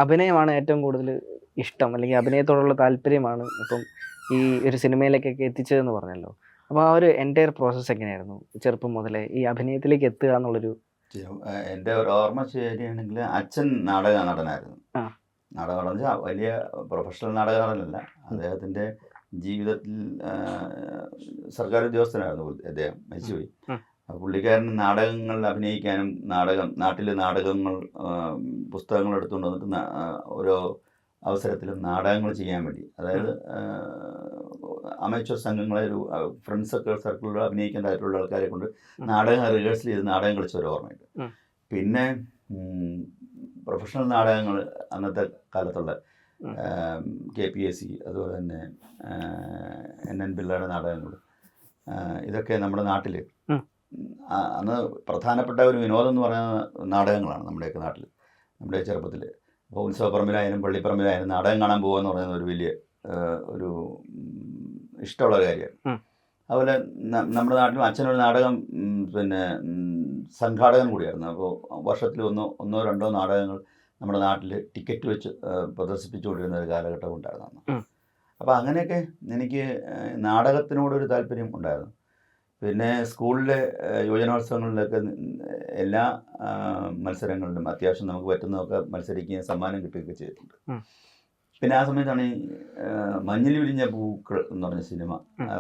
അഭിനയമാണ് ഏറ്റവും കൂടുതൽ ഇഷ്ടം, അല്ലെങ്കിൽ അഭിനയത്തോടുള്ള താല്പര്യമാണ് ഇപ്പം ഈ ഒരു സിനിമയിലേക്കൊക്കെ എത്തിച്ചതെന്ന് പറഞ്ഞല്ലോ. അപ്പോൾ ആ ഒരു എൻ്റയർ പ്രോസസ്സ് എങ്ങനെയായിരുന്നു ചെറുപ്പം മുതലേ ഈ അഭിനയത്തിലേക്ക് എത്തുക എന്നുള്ളൊരു? എൻ്റെ ഒരു ഓർമ്മ ശരിയാണെങ്കിൽ അച്ഛൻ നാടക നടനായിരുന്നു. ആ. നാടക നടൻ വെച്ചാൽ വലിയ പ്രൊഫഷണൽ നാടക നടനല്ല. അദ്ദേഹത്തിൻ്റെ ജീവിതത്തിൽ സർക്കാർ ഉദ്യോഗസ്ഥനായിരുന്നു അദ്ദേഹം, മരിച്ചുപോയി. പുള്ളിക്കാരൻ നാടകങ്ങളിൽ അഭിനയിക്കാനും നാട്ടിലെ നാടകങ്ങൾ പുസ്തകങ്ങൾ എടുത്തുകൊണ്ട് വന്നിട്ട് ഓരോ അവസരത്തിലും നാടകങ്ങൾ ചെയ്യാൻ വേണ്ടി, അതായത് അമേച്വർ സംഘങ്ങളെ ഒരു ഫ്രണ്ട്സൊക്കെ സർക്കിളിൽ അഭിനയിക്കാൻ താല്പര്യമുള്ള ആൾക്കാരെ കൊണ്ട് നാടകം റിഹേഴ്സൽ ചെയ്ത് നാടകം കളിച്ച ഒരു ഓർമ്മയുണ്ട്. പിന്നെ പ്രൊഫഷണൽ നാടകങ്ങൾ അന്നത്തെ കാലത്തുള്ള KPSC, അതുപോലെ തന്നെ NN പിള്ളയുടെ നാടകങ്ങൾ, ഇതൊക്കെ നമ്മുടെ നാട്ടിൽ അന്ന് പ്രധാനപ്പെട്ട ഒരു വിനോദം എന്ന് പറയുന്ന നാടകങ്ങളാണ് നമ്മുടെയൊക്കെ നാട്ടിൽ. നമ്മുടെ ചെറുപ്പത്തിൽ ഇപ്പോൾ ഉത്സവപ്പറമ്പിലായാലും പള്ളിപ്പറമ്പിലായാലും നാടകം കാണാൻ പോകുക എന്ന് പറയുന്നത് ഒരു വലിയ ഒരു ഇഷ്ടമുള്ള കാര്യമാണ്. അതുപോലെ നമ്മുടെ നാട്ടിലും അച്ഛനൊരു നാടകം പിന്നെ സംഘാടകൻ കൂടിയായിരുന്നു. അപ്പോൾ വർഷത്തിൽ ഒന്നോ രണ്ടോ നാടകങ്ങൾ നമ്മുടെ നാട്ടിൽ ടിക്കറ്റ് വെച്ച് പ്രദർശിപ്പിച്ചുകൊണ്ടിരുന്ന ഒരു കാലഘട്ടം ഉണ്ടായിരുന്നു. അപ്പോൾ അങ്ങനെയൊക്കെ എനിക്ക് നാടകത്തിനോടൊരു താല്പര്യം ഉണ്ടായിരുന്നു. പിന്നെ സ്കൂളിലെ യുവജനോത്സവങ്ങളിലൊക്കെ എല്ലാ മത്സരങ്ങളിലും അത്യാവശ്യം നമുക്ക് പറ്റുന്നതൊക്കെ മത്സരിക്കുകയും സമ്മാനം കിട്ടുകയൊക്കെ ചെയ്തിട്ടുണ്ട്. പിന്നെ ആ സമയത്താണ് ഈ മഞ്ഞിൽ വിരിഞ്ഞ പൂക്കൾ എന്ന് പറഞ്ഞ സിനിമ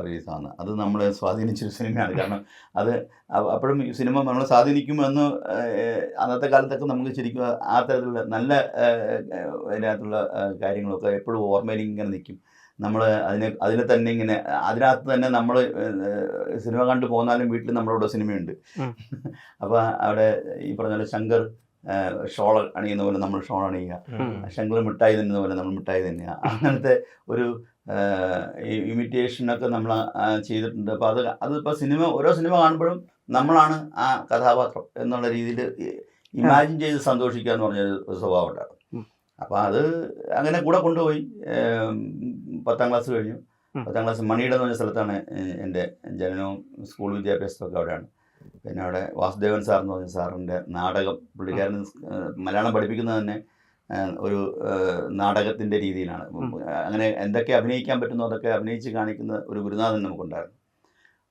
റിലീസാകുന്നത്. അത് നമ്മളെ സ്വാധീനിച്ചൊരു സിനിമയാണ്. കാരണം അത് അപ്പോഴും ഈ സിനിമ നമ്മളെ സ്വാധീനിക്കുമെന്ന് അന്നത്തെ കാലത്തൊക്കെ നമുക്ക് ശരിക്കും ആ തരത്തിലുള്ള നല്ല അതിനകത്തുള്ള കാര്യങ്ങളൊക്കെ എപ്പോഴും ഓർമ്മയിൽ ഇങ്ങനെ നിൽക്കും. നമ്മൾ അതിനെ തന്നെ ഇങ്ങനെ അതിനകത്ത് തന്നെ നമ്മൾ സിനിമ കണ്ടു പോന്നാലും വീട്ടിൽ നമ്മളോട് സിനിമയുണ്ട്. അപ്പോൾ അവിടെ ഈ പറഞ്ഞ പോലെ ശങ്കർ ഷോൾ അണിയുന്ന പോലെ നമ്മൾ ഷോൾ അണിയുക, ശങ്കർ മിഠായി തിന്നുന്ന പോലെ നമ്മൾ മിഠായി തിന്നുക, അങ്ങനത്തെ ഒരു ഇമിറ്റേഷനൊക്കെ നമ്മൾ ചെയ്തിട്ടുണ്ട്. അപ്പോൾ അതിപ്പോൾ ഓരോ സിനിമ കാണുമ്പോഴും നമ്മളാണ് ആ കഥാപാത്രം എന്നുള്ള രീതിയിൽ ഇമാജിൻ ചെയ്ത് സന്തോഷിക്കുക എന്ന് പറഞ്ഞൊരു സ്വഭാവം ഉണ്ടാകും. അപ്പോൾ അത് അങ്ങനെ കൂടെ കൊണ്ടുപോയി. 10ാം ക്ലാസ് കഴിഞ്ഞു. 10ാം ക്ലാസ് മണിയുടെ എന്ന് പറഞ്ഞ സ്ഥലത്താണ് എൻ്റെ ജനനവും സ്കൂൾ വിദ്യാഭ്യാസമൊക്കെ അവിടെയാണ്. പിന്നെ അവിടെ വാസുദേവൻ സാർ എന്ന് പറഞ്ഞ സാറിൻ്റെ നാടകം, പുള്ളിക്കാരൻ മലയാളം പഠിപ്പിക്കുന്നത് തന്നെ ഒരു നാടകത്തിൻ്റെ രീതിയിലാണ്. അങ്ങനെ എന്തൊക്കെ അഭിനയിക്കാൻ പറ്റുന്നോ അതൊക്കെ അഭിനയിച്ച് കാണിക്കുന്ന ഒരു ഗുരുനാഥൻ നമുക്കുണ്ടായിരുന്നു.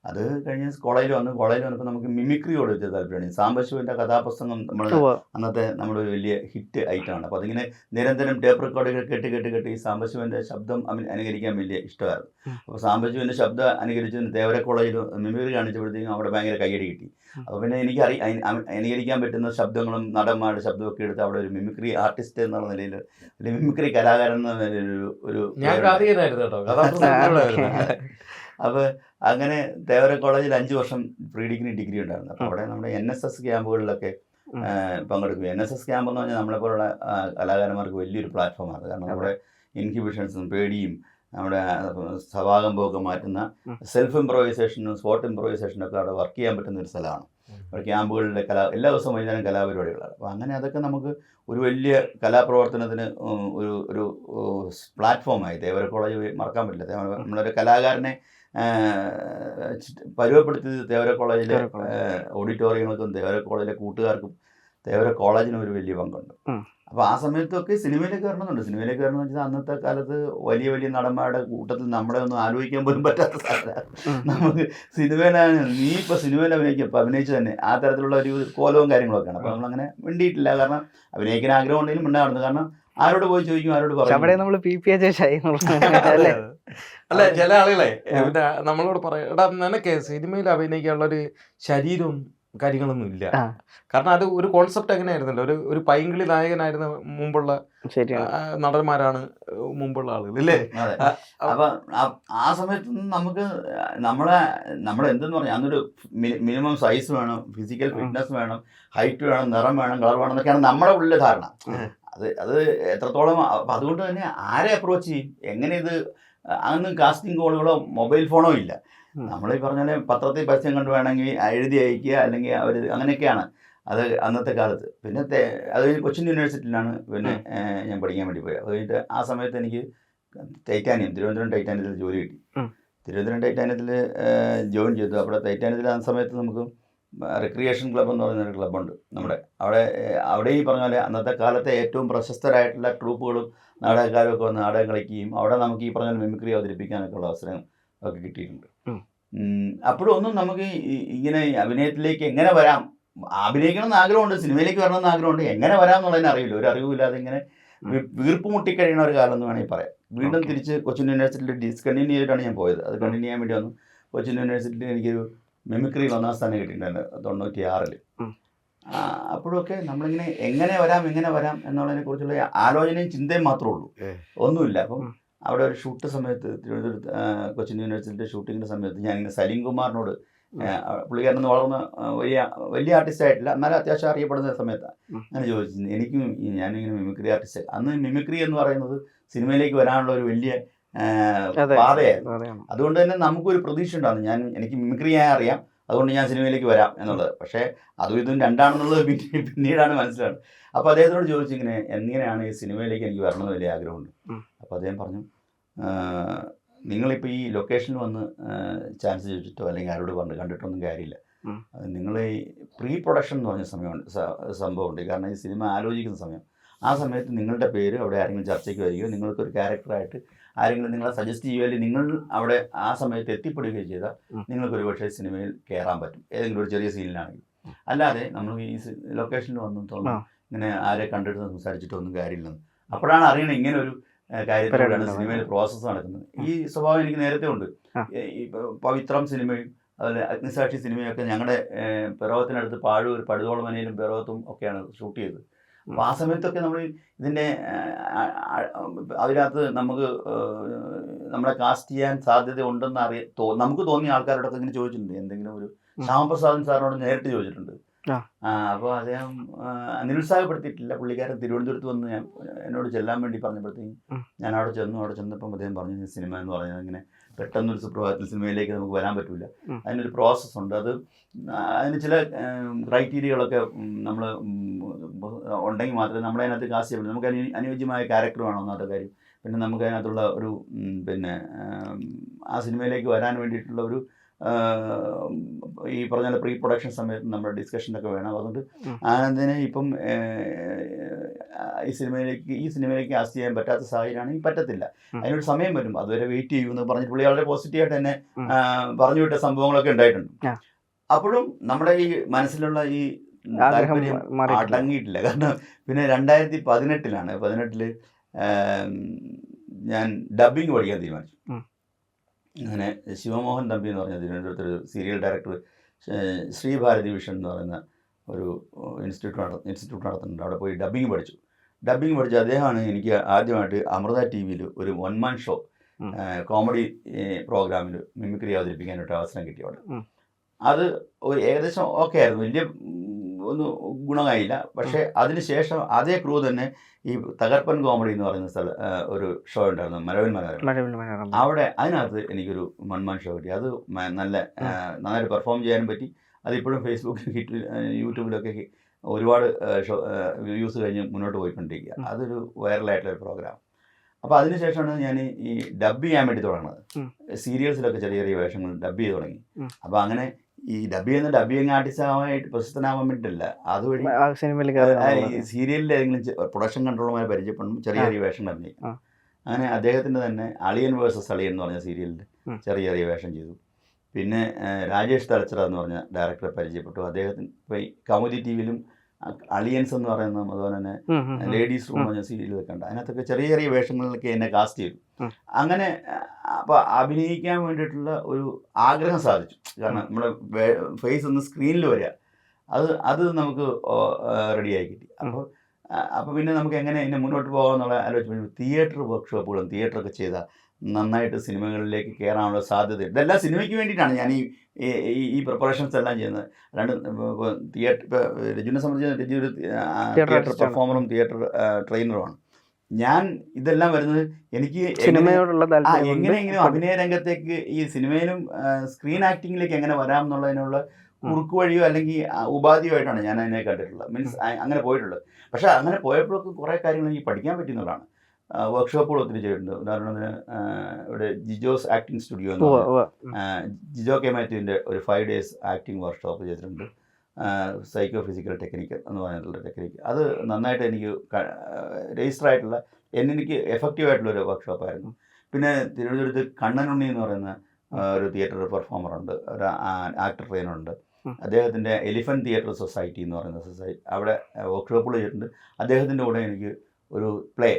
അത് കഴിഞ്ഞ് കോളേജിൽ വന്നപ്പോൾ നമുക്ക് മിമിക്രിയോട് വെച്ച താല്പര്യമാണ്. സാംബശിവൻ്റെ കഥാപ്രസംഗം അന്നത്തെ നമ്മുടെ ഒരു വലിയ ഹിറ്റ് ഐറ്റമാണ്. അപ്പോൾ അതിങ്ങനെ നിരന്തരം ടേപ്പ് റെക്കോർഡുകൾ കേട്ട് ഈ സാംബശിവൻ്റെ ശബ്ദം അനുകരിക്കാൻ വലിയ ഇഷ്ടമായിരുന്നു. അപ്പോൾ സാംബശിവൻ്റെ ശബ്ദം അനുകരിച്ചതിന് തേവര കോളേജിൽ മിമിക്രി കാണിച്ചപ്പോഴത്തേക്കും അവിടെ ഭയങ്കര കയ്യടി കിട്ടി. അപ്പോൾ പിന്നെ എനിക്ക് അനുകരിക്കാൻ പറ്റുന്ന ശബ്ദങ്ങളും നടന്മാരുടെ ശബ്ദമൊക്കെ എടുത്ത് അവിടെ ഒരു മിമിക്രി ആർട്ടിസ്റ്റ് എന്നുള്ള നിലയിൽ, ഒരു മിമിക്രി കലാകാരൻ എന്ന നിലയിൽ ഒരു അപ്പോൾ അങ്ങനെ തേവര കോളേജിൽ 5 വർഷം പ്രീ ഡിഗ്രി ഉണ്ടായിരുന്നു. അപ്പോൾ അവിടെ നമ്മുടെ NSS ക്യാമ്പുകളിലൊക്കെ പങ്കെടുക്കും. NSS ക്യാമ്പ് എന്ന് പറഞ്ഞാൽ നമ്മളെപ്പോലുള്ള കലാകാരന്മാർക്ക് വലിയൊരു പ്ലാറ്റ്ഫോമാണ്. കാരണം നമ്മുടെ ഇൻഹിബിഷൻസും പേടിയും നമ്മുടെ സഭാകമ്പമൊക്കെ മാറ്റുന്ന സെൽഫ് ഇംപ്രൊവൈസേഷനും സ്പോട്ട് ഇംപ്രൊവൈസേഷനും ഒക്കെ അവിടെ വർക്ക് ചെയ്യാൻ പറ്റുന്ന ഒരു സ്ഥലമാണ്. അവിടെ ക്യാമ്പുകളിലെ എല്ലാ ദിവസവും വൈകുന്നേരം കലാപരിപാടികളാണ്. അപ്പോൾ അങ്ങനെ അതൊക്കെ നമുക്ക് ഒരു വലിയ കലാപ്രവർത്തനത്തിന് ഒരു പ്ലാറ്റ്ഫോമായി. തേവര കോളേജ് മറക്കാൻ പറ്റില്ല. നമ്മളൊരു കലാകാരനെ പരുവപ്പെടുത്തിയത് തേവര കോളേജിലെ ഓഡിറ്റോറിയങ്ങൾക്കും തേവര കോളേജിലെ കൂട്ടുകാർക്കും തേവര കോളേജിനും ഒരു വലിയ പങ്കുണ്ട്. അപ്പോൾ ആ സമയത്തൊക്കെ സിനിമയിലേക്ക് വരണമെന്നുണ്ട്. സിനിമയിലേക്ക് വരണമെന്ന് വെച്ചാൽ അന്നത്തെ കാലത്ത് വലിയ വലിയ നടന്മാരുടെ കൂട്ടത്തിൽ നമ്മളെ ഒന്നും ആലോചിക്കാൻ പോലും പറ്റാത്ത സാധനമാണ്. നമുക്ക് നീ ഇപ്പോൾ സിനിമയിൽ അഭിനയിച്ചു തന്നെ ആ തരത്തിലുള്ള ഒരു കോലവും കാര്യങ്ങളൊക്കെയാണ്. അപ്പോൾ നമ്മളങ്ങനെ മിണ്ടിയിട്ടില്ല. കാരണം അഭിനയിക്കാൻ ആഗ്രഹം ഉണ്ടെങ്കിലും മിണ്ടാറുണ്ട്. കാരണം ആരോട് പോയി ചോദിക്കും, ആരോട് പറയും. അല്ല, ചില ആളുകളെ പിന്നെ നമ്മളോട് പറയാം, എടാ നിനക്ക് സിനിമയിൽ അഭിനയിക്കാനുള്ളൊരു ശരീരവും കാര്യങ്ങളൊന്നും ഇല്ല. കാരണം അത് ഒരു കോൺസെപ്റ്റ് എങ്ങനെയായിരുന്നല്ലോ, ഒരു പൈങ്കിളി നായകനായിരുന്ന മുമ്പുള്ള നടന്മാരാണ് മുമ്പുള്ള ആളുകൾ അല്ലേ. അപ്പൊ ആ സമയത്ത് നമുക്ക് നമ്മളെന്തെന്ന് പറഞ്ഞാൽ അന്നൊരു മിനിമം സൈസ് വേണം, ഫിസിക്കൽ ഫിറ്റ്നസ് വേണം, ഹൈറ്റ് വേണം, നിറം വേണം, കളർ വേണം എന്നൊക്കെയാണ് നമ്മുടെ ഉള്ളിലെ ധാരണ. അത് എത്രത്തോളം, അതുകൊണ്ട് തന്നെ ആരെ അപ്രോച്ച് ചെയ്യും, എങ്ങനെ ഇത്, അന്ന് കാസ്റ്റിംഗ് കോളുകളോ മൊബൈൽ ഫോണോ ഇല്ല. നമ്മൾ ഈ പറഞ്ഞ പത്രത്തിൽ പരസ്യം കണ്ട് വേണമെങ്കിൽ എഴുതി അയക്കുക, അല്ലെങ്കിൽ അവർ അങ്ങനെയൊക്കെയാണ് അത് അന്നത്തെ കാലത്ത്. പിന്നെ അത് കഴിഞ്ഞ് കൊച്ചിൻ യൂണിവേഴ്സിറ്റിയിലാണ് പിന്നെ ഞാൻ പഠിക്കാൻ വേണ്ടി പോയത്. അത് കഴിഞ്ഞിട്ട് ആ സമയത്ത് എനിക്ക് തിരുവനന്തപുരം ടൈറ്റാനിയത്തിൽ ജോലി കിട്ടി. തിരുവനന്തപുരം ടൈറ്റാനിയത്തിൽ ജോയിൻ ചെയ്തു. അവിടെ ടൈറ്റാനിയത്തിൽ ആ സമയത്ത് നമുക്ക് റിക്രിയേഷൻ ക്ലബ്ബ് എന്ന് പറയുന്നൊരു ക്ലബ്ബുണ്ട് നമ്മുടെ അവിടെ ഈ പറഞ്ഞ പോലെ അന്നത്തെ കാലത്തെ ഏറ്റവും പ്രശസ്തരായിട്ടുള്ള ട്രൂപ്പുകളും നാടകക്കാരും ഒക്കെ വന്ന് നാടകം കളിക്കുകയും അവിടെ നമുക്ക് ഈ പറഞ്ഞ മിമിക്രി അവതരിപ്പിക്കാനൊക്കെ ഉള്ള അവസരം ഒക്കെ കിട്ടിയിട്ടുണ്ട്. അപ്പോഴൊന്നും നമുക്ക് ഇങ്ങനെ അഭിനയത്തിലേക്ക് എങ്ങനെ വരാം, അഭിനയിക്കണം എന്ന് ആഗ്രഹമുണ്ട്, സിനിമയിലേക്ക് വരണമെന്ന് ആഗ്രഹമുണ്ട്, എങ്ങനെ വരാം എന്നുള്ളതിന് അറിയില്ല. ഒരു അറിവില്ലാതെ ഇങ്ങനെ വീർപ്പ് മുട്ടിക്കഴിയുന്ന ഒരു കാലം എന്ന് വേണമെങ്കിൽ പറയാം. വീണ്ടും തിരിച്ച് കൊച്ചിൻ യൂണിവേഴ്സിറ്റിയിൽ ഡിസ്കണ്ടിന്യൂ ചെയ്തിട്ടാണ് ഞാൻ പോയത്. അത് കണ്ടിന്യൂ ചെയ്യാൻ വേണ്ടി വന്നു. കൊച്ചിൻ യൂണിവേഴ്സിറ്റിയിൽ എനിക്കൊരു മിമിക്രി 1ാം സ്ഥാനം കിട്ടിയിട്ടുണ്ട് 96. അപ്പോഴൊക്കെ നമ്മളിങ്ങനെ എങ്ങനെ വരാം എന്നുള്ളതിനെ കുറിച്ചുള്ള ആലോചനയും ചിന്തയും മാത്രമേ ഉള്ളൂ, ഒന്നുമില്ല. അപ്പം അവിടെ ഒരു ഷൂട്ട് സമയത്ത് തിരുവനന്തപുരത്ത് കൊച്ചിൻ യൂണിവേഴ്സിറ്റിയുടെ ഷൂട്ടിങ്ങിൻ്റെ സമയത്ത് ഞാനിങ്ങനെ സലീം കുമാറിനോട്, പുള്ളിക്കാരൻ വളർന്ന വലിയ ആർട്ടിസ്റ്റ് ആയിട്ടില്ല, എന്നാലും അത്യാവശ്യം അറിയപ്പെടുന്ന സമയത്താണ് അങ്ങനെ ചോദിച്ചു. ഞാനിങ്ങനെ മിമിക്രി ആർട്ടിസ്റ്റ്, അന്ന് മിമിക്രി എന്ന് പറയുന്നത് സിനിമയിലേക്ക് വരാനുള്ള ഒരു വലിയ പാതയായിരുന്നു. അതുകൊണ്ട് തന്നെ നമുക്കൊരു പ്രതീക്ഷ ഉണ്ടാകുന്നു, എനിക്ക് മിമിക്രി ചെയ്യാൻ അറിയാം, അതുകൊണ്ട് ഞാൻ സിനിമയിലേക്ക് വരാം എന്നുള്ളത്. പക്ഷേ അതും ഇതും രണ്ടാണെന്നുള്ളത് പിന്നീടാണ് മനസ്സിലാവുന്നത്. അപ്പോൾ അദ്ദേഹത്തോട് ചോദിച്ചു എങ്ങനെയാണ് ഈ സിനിമയിലേക്ക് എനിക്ക് വരണമെന്ന് വലിയ ആഗ്രഹമുണ്ട്. അപ്പോൾ അദ്ദേഹം പറഞ്ഞു, നിങ്ങളിപ്പോൾ ഈ ലൊക്കേഷനിൽ വന്ന് ചാൻസ് ചോദിച്ചിട്ടോ അല്ലെങ്കിൽ ആരോട് കണ്ടിട്ടൊന്നും കാര്യമില്ല. നിങ്ങൾ ഈ പ്രീ പ്രൊഡക്ഷൻ എന്ന് പറഞ്ഞ സംഭവമുണ്ട്. കാരണം ഈ സിനിമ ആലോചിക്കുന്ന സമയം, ആ സമയത്ത് നിങ്ങളുടെ പേര് അവിടെ ആരെങ്കിലും ചർച്ചയ്ക്ക് വരികയോ നിങ്ങൾക്കൊരു ക്യാരക്ടറായിട്ട് ആരെങ്കിലും നിങ്ങളെ സജസ്റ്റ് ചെയ്യുകയോ അല്ലെങ്കിൽ നിങ്ങൾ അവിടെ ആ സമയത്ത് എത്തിപ്പെടുകയോ ചെയ്താൽ നിങ്ങൾക്കൊരു പക്ഷേ സിനിമയിൽ കയറാൻ പറ്റും, ഏതെങ്കിലും ഒരു ചെറിയ സീനിലാണെങ്കിൽ. അല്ലാതെ നമ്മൾ ഈ ലൊക്കേഷനിൽ വന്നു തോന്നുന്നു ഇങ്ങനെ ആരെ കണ്ടിട്ട് സംസാരിച്ചിട്ടൊന്നും കാര്യമില്ലെന്ന്. അപ്പോഴാണ് അറിയണത് ഇങ്ങനെ ഒരു കാര്യത്തിലൂടെയാണ് സിനിമയിൽ പ്രോസസ്സ് നടക്കുന്നത്. ഈ സ്വഭാവം എനിക്ക് നേരത്തെ ഉണ്ട്. ഈ പവിത്രം സിനിമയും അതുപോലെ അഗ്നിസാക്ഷി സിനിമയൊക്കെ ഞങ്ങളുടെ പിറവത്തിനടുത്ത് പാഴൂർ പടുതോളമനയിലും പിറവത്തും ഒക്കെയാണ് ഷൂട്ട് ചെയ്തത്. അപ്പോൾ ആ സമയത്തൊക്കെ നമ്മൾ ഇതിൻ്റെ അതിനകത്ത് നമുക്ക് നമ്മളെ കാസ്റ്റ് ചെയ്യാൻ സാധ്യത ഉണ്ടെന്ന് നമുക്ക് തോന്നിയ ആൾക്കാരോടൊക്കെ ഇങ്ങനെ ചോദിച്ചിട്ടുണ്ട്. എന്തെങ്കിലും ഒരു ശ്യാമപ്രസാദൻ സാറിനോട് നേരിട്ട് ചോദിച്ചിട്ടുണ്ട്. അപ്പോൾ അദ്ദേഹം നിരുത്സാഹപ്പെടുത്തിയിട്ടില്ല. പുള്ളിക്കാരൻ തിരുവനന്തപുരത്ത് വന്ന് എന്നോട് ചെല്ലാൻ വേണ്ടി പറഞ്ഞപ്പോഴത്തേക്കും ഞാൻ അവിടെ ചെന്നപ്പം അദ്ദേഹം പറഞ്ഞു, സിനിമ എന്ന് പറഞ്ഞാൽ ഇങ്ങനെ പെട്ടെന്നൊരു സുപ്രഭാതത്തിൽ സിനിമയിലേക്ക് നമുക്ക് വരാൻ പറ്റില്ല, അതിനൊരു പ്രോസസ്സുണ്ട്, അതിന് ചില ക്രൈറ്റീരിയകളൊക്കെ നമ്മൾ ഉണ്ടെങ്കിൽ മാത്രമേ നമ്മളതിനകത്ത് കാസ്റ്റ് ചെയ്യാൻ പറ്റൂ. നമുക്ക് അനുയോജ്യമായ ക്യാരക്ടർ വേണം ഒന്നാമത്തെ കാര്യം. പിന്നെ നമുക്ക് അതിനകത്തുള്ള ഒരു ആ സിനിമയിലേക്ക് വരാൻ വേണ്ടിയിട്ടുള്ള ഒരു ഈ പറഞ്ഞ പ്രീ പ്രൊഡക്ഷൻ സമയത്ത് നമ്മുടെ ഡിസ്കഷനൊക്കെ വേണം. അതുകൊണ്ട് ആനന്ദിനെ ഇപ്പം ഈ സിനിമയിലേക്ക് കാസ്റ്റ് ചെയ്യാൻ പറ്റാത്ത സാഹചര്യമാണെങ്കിൽ പറ്റത്തില്ല, അതിനൊരു സമയം വരും, അതുവരെ വെയിറ്റ് ചെയ്യുമെന്ന് പറഞ്ഞിട്ട് പുള്ളി വളരെ പോസിറ്റീവായിട്ട് തന്നെ പറഞ്ഞു വിട്ട സംഭവങ്ങളൊക്കെ ഉണ്ടായിട്ടുണ്ട്. അപ്പോഴും നമ്മുടെ ഈ മനസ്സിലുള്ള ഈ താല്പര്യം അടങ്ങിയിട്ടില്ല. കാരണം പിന്നെ 2018 ഞാൻ ഡബ്ബിങ് പഠിക്കാൻ തീരുമാനിച്ചു. അങ്ങനെ ശിവമോഹൻ തമ്പി എന്ന് പറഞ്ഞ തിരുവനന്തപുരത്തൊരു സീരിയൽ ഡയറക്ടർ ശ്രീഭാരതി വിഷൻ എന്ന് പറയുന്ന ഒരു ഇൻസ്റ്റിറ്റ്യൂട്ട് നടത്തുന്നുണ്ട്. അവിടെ പോയി ഡബ്ബിങ് പഠിച്ചു. അദ്ദേഹമാണ് എനിക്ക് ആദ്യമായിട്ട് അമൃത TV ഒരു 1 man ഷോ കോമഡി പ്രോഗ്രാമിൽ മിമിക്രി അവതരിപ്പിക്കാനായിട്ട് അവസരം കിട്ടി. അവിടെ അത് ഒരു ഏകദേശം ഓക്കെ ആയിരുന്നു, വലിയ ഒന്നും ഗുണമായില്ല. പക്ഷേ അതിനുശേഷം അതേ ക്രൂ തന്നെ ഈ തകർപ്പൻ കോമഡി എന്ന് പറയുന്ന ഒരു ഷോ ഉണ്ടായിരുന്നു, മഴവിൽ മനോരമ. അവിടെ അതിനകത്ത് എനിക്കൊരു 1 man ഷോ കിട്ടി. അത് നന്നായിട്ട് പെർഫോം ചെയ്യാനും പറ്റി. അതിപ്പോഴും ഫേസ്ബുക്കിൽ യൂട്യൂബിലൊക്കെ ഒരുപാട് വ്യൂസ് കഴിഞ്ഞ് മുന്നോട്ട് പോയിക്കൊണ്ടിരിക്കുക. അതൊരു വൈറലായിട്ടുള്ളൊരു പ്രോഗ്രാം. അപ്പോൾ അതിനുശേഷമാണ് ഞാൻ ഈ ഡബ് ചെയ്യാൻ വേണ്ടി തുടങ്ങുന്നത്. സീരിയൽസിലൊക്കെ ചെറിയ ചെറിയ വേഷങ്ങൾ ഡബ് ചെയ്ത് തുടങ്ങി. അപ്പോൾ അങ്ങനെ ഈ ഡബ്ബിങ് ആർട്ടിസ്റ്റായിട്ട് പ്രശസ്തനാവാൻ വേണ്ടിയിട്ടല്ല, അതുവഴി സീരിയലിൽ ഏതെങ്കിലും പ്രൊഡക്ഷൻ കൺട്രോളർമാരെ പരിചയപ്പെടും, ചെറിയ ചെറിയ വേഷങ്ങൾ അഭിനയിക്കും. അങ്ങനെ അദ്ദേഹത്തിൻ്റെ തന്നെ അളിയൻ വേഴ്സസ് അളിയൻ എന്ന് പറഞ്ഞ സീരിയലിൽ ചെറിയ ചെറിയ വേഷം ചെയ്തു. പിന്നെ രാജേഷ് തലച്ചിറ എന്ന് പറഞ്ഞ ഡയറക്ടറെ പരിചയപ്പെട്ടു. അദ്ദേഹത്തിന് ഇപ്പോൾ ഈ കൗമുദി TV അളിയൻസ് എന്ന് പറയുന്ന അതുപോലെ തന്നെ ലേഡീസ് റൂം പറഞ്ഞ സീരിയലൊക്കെ ഉണ്ട്. അതിനകത്തൊക്കെ ചെറിയ ചെറിയ വേഷങ്ങളിലൊക്കെ എന്നെ കാസ്റ്റ് ചെയ്തു. അങ്ങനെ അപ്പോൾ അഭിനയിക്കാൻ വേണ്ടിയിട്ടുള്ള ഒരു ആഗ്രഹം സാധിച്ചു. കാരണം നമ്മുടെ ഫേസ് ഒന്ന് സ്ക്രീനിൽ വരിക, അത് നമുക്ക് റെഡിയായി കിട്ടി. അപ്പോൾ പിന്നെ നമുക്ക് എങ്ങനെ ഇതിനെ മുന്നോട്ട് പോകാമെന്നുള്ള ആലോചിച്ചു. തിയേറ്റർ വർക്ക്ഷോപ്പുകളും തിയേറ്ററൊക്കെ ചെയ്താൽ നന്നായിട്ട് സിനിമകളിലേക്ക് കയറാനുള്ള സാധ്യത. ഇതെല്ലാം സിനിമയ്ക്ക് വേണ്ടിയിട്ടാണ് ഞാൻ ഈ പ്രിപ്പറേഷൻസ് എല്ലാം ചെയ്യുന്നത്. അല്ലാണ്ട് തിയേറ്റർ ഇപ്പോൾ രജുവിനെ സംബന്ധിച്ച് രജു ഒരു തിയേറ്റർ പെർഫോമറും തിയേറ്റർ ട്രെയിനറുമാണ്. ഞാൻ ഇതെല്ലാം വരുന്നത് എനിക്ക് എങ്ങനെയെങ്കിലും അഭിനയ രംഗത്തേക്ക് ഈ സിനിമയിലും സ്ക്രീൻ ആക്ടിങ്ങിലേക്ക് എങ്ങനെ വരാം എന്നുള്ളതിനുള്ള കുറുക്ക് വഴിയോ അല്ലെങ്കിൽ ഉപാധിയോ ആയിട്ടാണ് ഞാൻ അതിനെ കണ്ടിട്ടുള്ളത്. മീൻസ് അങ്ങനെ പോയിട്ടുള്ളത്. പക്ഷേ അങ്ങനെ പോയപ്പോഴൊക്കെ കുറേ കാര്യങ്ങൾ എനിക്ക് പഠിക്കാൻ പറ്റുന്നതാണ്. വർക്ക്ഷോപ്പുകൾ ഒത്തിരി ചെയ്തിട്ടുണ്ട്. ഉദാഹരണത്തിന് ഇവിടെ ജിജോസ് ആക്ടിങ് സ്റ്റുഡിയോ എന്ന് പറഞ്ഞ ജിജോ കെ മാത്യുവിൻ്റെ ഒരു 5 days ആക്ടിങ് വർക്ക്ഷോപ്പ് ചെയ്തിട്ടുണ്ട്. സൈക്കോ ഫിസിക്കൽ ടെക്നിക്ക് എന്ന് പറഞ്ഞിട്ടുള്ള ടെക്നിക്ക് അത് നന്നായിട്ട് എനിക്ക് രജിസ്റ്റർ ആയിട്ടുള്ള എനിക്ക് എഫക്റ്റീവായിട്ടുള്ളൊരു വർക്ക്ഷോപ്പായിരുന്നു. പിന്നെ തിരുവനന്തപുരത്ത് കണ്ണനുണ്ണി എന്ന് പറയുന്ന ഒരു തിയേറ്റർ പെർഫോമറുണ്ട്, ഒരു ആക്ടർ ട്രെയിനറുണ്ട്. അദ്ദേഹത്തിൻ്റെ എലിഫൻറ്റ് തിയേറ്റർ സൊസൈറ്റി എന്ന് പറയുന്ന സൊസൈറ്റി അവിടെ വർക്ക്ഷോപ്പുകൾ ചെയ്തിട്ടുണ്ട്. അദ്ദേഹത്തിൻ്റെ കൂടെ എനിക്ക് ഒരു പ്ലേ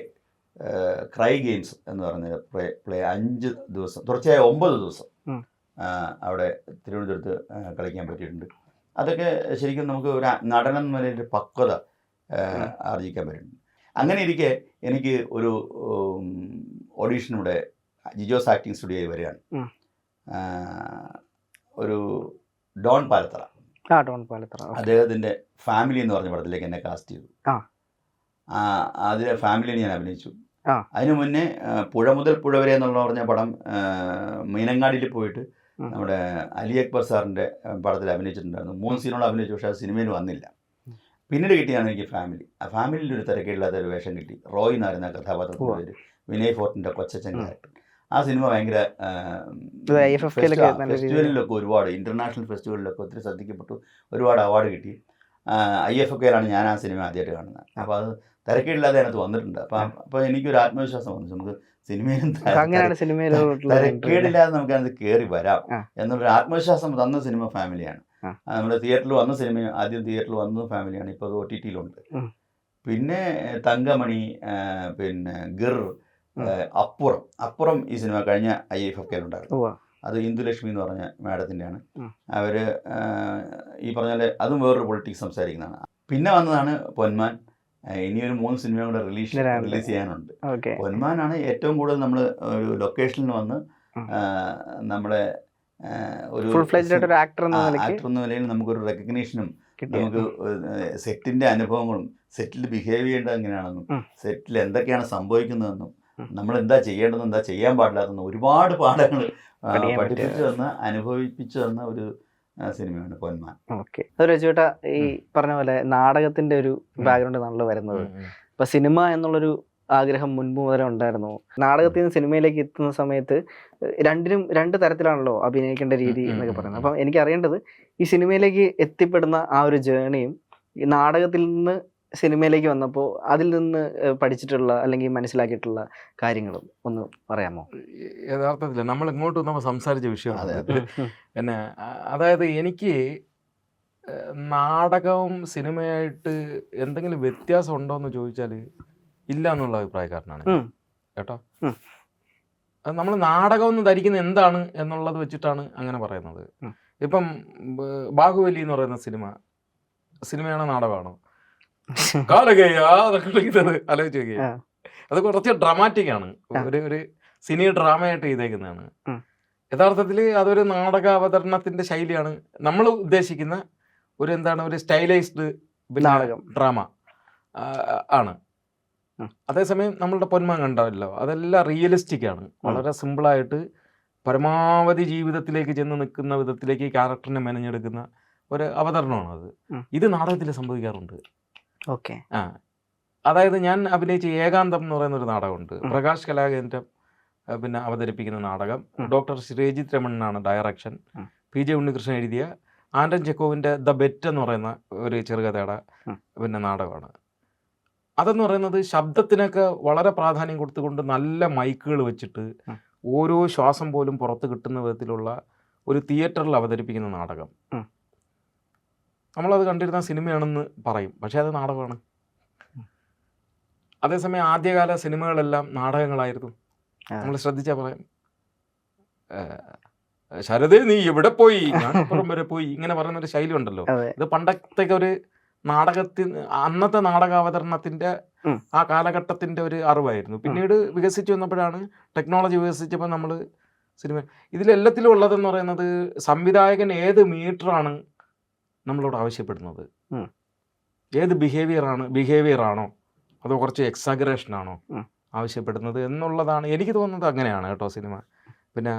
ക്രൈ ഗെയിംസ് എന്ന് പറയുന്ന പ്ലേ 5 ദിവസം തുടർച്ചയായ 9 ദിവസം അവിടെ തിരുവനന്തപുരത്ത് കളിക്കാൻ പറ്റിയിട്ടുണ്ട്. അതൊക്കെ ശരിക്കും നമുക്ക് ഒരു നടനം എന്ന നിലയിൽ പക്വത ആർജിക്കാൻ പറ്റിയിട്ടുണ്ട്. അങ്ങനെ ഇരിക്കെ എനിക്ക് ഒരു ഓഡീഷനിലൂടെ ജിജോസ് ആക്ടിങ് സ്റ്റുഡിയോയിൽ വരികയാണ്. ഒരു ഡോൺ പാലത്തറ അദ്ദേഹത്തിൻ്റെ ഫാമിലി എന്ന് പറഞ്ഞ പടത്തിലേക്ക് എന്നെ കാസ്റ്റ് ചെയ്തു. അതിലെ ഫാമിലിയിൽ ഞാൻ അഭിനയിച്ചു. അതിനു മുന്നേ പുഴ മുതൽ പുഴ വരെ എന്നുള്ള പറഞ്ഞ പടം മീനങ്ങാടിയിൽ പോയിട്ട് നമ്മുടെ അലി അക്ബർ സാറിൻ്റെ പടത്തിൽ അഭിനയിച്ചിട്ടുണ്ടായിരുന്നു. 3 സീനോട് അഭിനയിച്ചു, പക്ഷേ അത് സിനിമയിൽ വന്നില്ല. പിന്നീട് കിട്ടിയാണ് എനിക്ക് ഫാമിലി. ആ ഫാമിലിയിൽ ഒരു തിരക്കില്ലാത്ത ഒരു വേഷം കിട്ടി. റോയ് എന്നായിരുന്ന കഥാപാത്രത്തിൻ്റെ പേര്. വിനയ് ഫോർട്ടിൻ്റെ കൊച്ചച്ചനായിട്ട്. ആ സിനിമ ഭയങ്കര ഫെസ്റ്റിവലിലൊക്കെ ഒരുപാട് ഇൻ്റർനാഷണൽ ഫെസ്റ്റിവലിലൊക്കെ ഒത്തിരി ശ്രദ്ധിക്കപ്പെട്ടു, ഒരുപാട് അവാർഡ് കിട്ടി. IFFKയിലാണ് ഞാൻ ആ സിനിമ ആദ്യമായിട്ട് കാണുന്നത്. അപ്പോൾ അത് തിരക്കേടില്ലാതെ അതിനകത്ത് വന്നിട്ടുണ്ട്. അപ്പോൾ എനിക്കൊരു ആത്മവിശ്വാസം വന്നു, നമുക്ക് സിനിമയിൽ തിരക്കേടില്ലാതെ നമുക്കതിനകത്ത് കയറി വരാം എന്നുള്ളൊരു ആത്മവിശ്വാസം തന്ന സിനിമ ഫാമിലിയാണ്. നമ്മുടെ തിയേറ്ററിൽ വന്ന സിനിമ ആദ്യം തിയേറ്ററിൽ വന്ന ഫാമിലിയാണ്, ഇപ്പോൾ OTTയിലുണ്ട്. പിന്നെ തങ്കമണി, പിന്നെ ഗിർ, അപ്പുറം ഈ സിനിമ കഴിഞ്ഞ IFFKയിലുണ്ടായിരുന്നു. അത് ഇന്ദുലക്ഷ്മി എന്ന് പറഞ്ഞ മാഡത്തിൻ്റെയാണ്. അവർ ഈ പറഞ്ഞാൽ അതും വേറൊരു പൊളിറ്റിക്സ് സംസാരിക്കുന്നതാണ്. പിന്നെ വന്നതാണ് പൊന്മാൻ. ഇനിയൊരു 3 സിനിമ കൂടെ റിലീസ് ചെയ്യാനുണ്ട്. പൊന്മാനാണ് ഏറ്റവും കൂടുതൽ നമ്മൾ ഒരു ലൊക്കേഷനിൽ വന്ന് നമ്മുടെ ഒരു ആക്ടർ എന്ന നിലയിൽ നമുക്കൊരു റെക്കഗ്നീഷനും നമുക്ക് സെറ്റിൻ്റെ അനുഭവങ്ങളും സെറ്റിൽ ബിഹേവ് ചെയ്യേണ്ടത് എങ്ങനെയാണെന്നും സെറ്റിൽ എന്തൊക്കെയാണ് സംഭവിക്കുന്നതെന്നും നമ്മൾ എന്താ ചെയ്യേണ്ടതെന്നും എന്താ ചെയ്യാൻ പാടില്ലാത്തതെന്നും ഒരുപാട് പാഠങ്ങൾ പഠിപ്പിച്ചു തന്ന അനുഭവിപ്പിച്ചു തന്ന ഒരു സിനിമയാണ് പൊന്മാൻ. ഓക്കെ, അതൊരു ചേട്ടാ ഈ പറഞ്ഞ പോലെ നാടകത്തിന്റെ ഒരു ബാക്ക്ഗ്രൗണ്ട് ആണല്ലോ വരുന്നത്. അപ്പൊ സിനിമ എന്നുള്ളൊരു ആഗ്രഹം മുൻപ് മുതലേ ഉണ്ടായിരുന്നു. നാടകത്തിൽ നിന്ന് സിനിമയിലേക്ക് എത്തുന്ന സമയത്ത് രണ്ടിനും 2 തരത്തിലാണല്ലോ അഭിനയിക്കേണ്ട രീതി എന്നൊക്കെ പറയുന്നത്. അപ്പം എനിക്ക് അറിയേണ്ടത് ഈ സിനിമയിലേക്ക് എത്തിപ്പെടുന്ന ആ ഒരു ജേണിയും ഈ നാടകത്തിൽ നിന്ന് സിനിമയിലേക്ക് വന്നപ്പോൾ അതിൽ നിന്ന് പഠിച്ചിട്ടുള്ള അല്ലെങ്കിൽ മനസ്സിലാക്കിയിട്ടുള്ള കാര്യങ്ങളും ഒന്ന് പറയാമോ? യഥാർത്ഥത്തിൽ നമ്മൾ ഇങ്ങോട്ട് നമ്മൾ സംസാരിച്ച വിഷയമാണ് പിന്നെ. അതായത് എനിക്ക് നാടകവും സിനിമയായിട്ട് എന്തെങ്കിലും വ്യത്യാസം ഉണ്ടോ എന്ന് ചോദിച്ചാൽ ഇല്ല എന്നുള്ള അഭിപ്രായക്കാരനാണ് കേട്ടോ. അത് നമ്മൾ നാടകം എന്ന് ധരിക്കുന്ന എന്താണ് എന്നുള്ളത് വെച്ചിട്ടാണ് അങ്ങനെ പറയുന്നത്. ഇപ്പം ബാഹുബലി എന്ന് പറയുന്ന സിനിമയാണോ നാടകമാണോ? ആലോചിച്ച് നോക്കിയ അത് കുറച്ച് ഡ്രാമാറ്റിക് ആണ്, ഒരു സിനി ഡ്രാമയായിട്ട് ചെയ്തേക്കുന്നതാണ്. യഥാർത്ഥത്തിൽ അതൊരു നാടക അവതരണത്തിന്റെ ശൈലിയാണ്. നമ്മൾ ഉദ്ദേശിക്കുന്ന ഒരു ഒരു സ്റ്റൈലൈസ്ഡ് ഡ്രാമ ആണ്. അതേസമയം നമ്മളുടെ പൊന്മാൻ കണ്ടല്ലോ, അതെല്ലാം റിയലിസ്റ്റിക് ആണ്. വളരെ സിമ്പിളായിട്ട് പരമാവധി ജീവിതത്തിലേക്ക് ചെന്ന് നിൽക്കുന്ന വിധത്തിലേക്ക് ക്യാരക്ടറിനെ മെനഞ്ഞെടുക്കുന്ന ഒരു അവതരണമാണ് അത്. ഇത് നാടകത്തിൽ സംഭവിക്കാറുണ്ട്. ഓക്കെ, അതായത് ഞാൻ അഭിനയിച്ച ഏകാന്തം എന്ന് പറയുന്ന ഒരു നാടകമുണ്ട്. പ്രകാശ് കലാകേന്ദ്രം പിന്നെ അവതരിപ്പിക്കുന്ന നാടകം. ഡോക്ടർ ശ്രീജിത്ത് രമണനാണ് ഡയറക്ഷൻ. PJ ഉണ്ണികൃഷ്ണൻ എഴുതിയ ആൻഡൻ ചെക്കോവിൻ്റെ ദ ബെറ്റ് എന്ന് പറയുന്ന ഒരു ചെറുകഥയുടെ പിന്നെ നാടകമാണ്. അതെന്ന് പറയുന്നത് ശബ്ദത്തിനൊക്കെ വളരെ പ്രാധാന്യം കൊടുത്തുകൊണ്ട് നല്ല മൈക്കുകൾ വെച്ചിട്ട് ഓരോ ശ്വാസം പോലും പുറത്ത് കിട്ടുന്ന വിധത്തിലുള്ള ഒരു തിയേറ്ററിൽ അവതരിപ്പിക്കുന്ന നാടകം. നമ്മളത് കണ്ടിരുന്ന സിനിമയാണെന്ന് പറയും, പക്ഷേ അത് നാടകമാണ്. അതേസമയം ആദ്യകാല സിനിമകളെല്ലാം നാടകങ്ങളായിരുന്നു. നമ്മൾ ശ്രദ്ധിച്ചാൽ പറയാം, ശരദേ നീ എവിടെ പോയി, ഞാൻ അപ്പുറം വരെ പോയി, ഇങ്ങനെ പറയുന്നൊരു ശൈലി ഉണ്ടല്ലോ. ഇത് പണ്ടത്തെ ഒരു അന്നത്തെ നാടകാവതരണത്തിന്റെ ആ കാലഘട്ടത്തിന്റെ ഒരു അറിവായിരുന്നു. പിന്നീട് വികസിച്ചു വന്നപ്പോഴാണ് ടെക്നോളജി വികസിച്ചപ്പോൾ നമ്മൾ സിനിമ ഇതിലെല്ലാത്തിലും ഉള്ളതെന്ന് പറയുന്നത് സംവിധായകൻ ഏത് മീറ്ററാണ് നമ്മളോട് ആവശ്യപ്പെടുന്നത്, ഏത് ബിഹേവിയറാണോ അതോ കുറച്ച് എക്സാഗറേഷനാണോ ആവശ്യപ്പെടുന്നത് എന്നുള്ളതാണ് എനിക്ക് തോന്നുന്നത്. അങ്ങനെയാണ് കേട്ടോ സിനിമ. പിന്നെ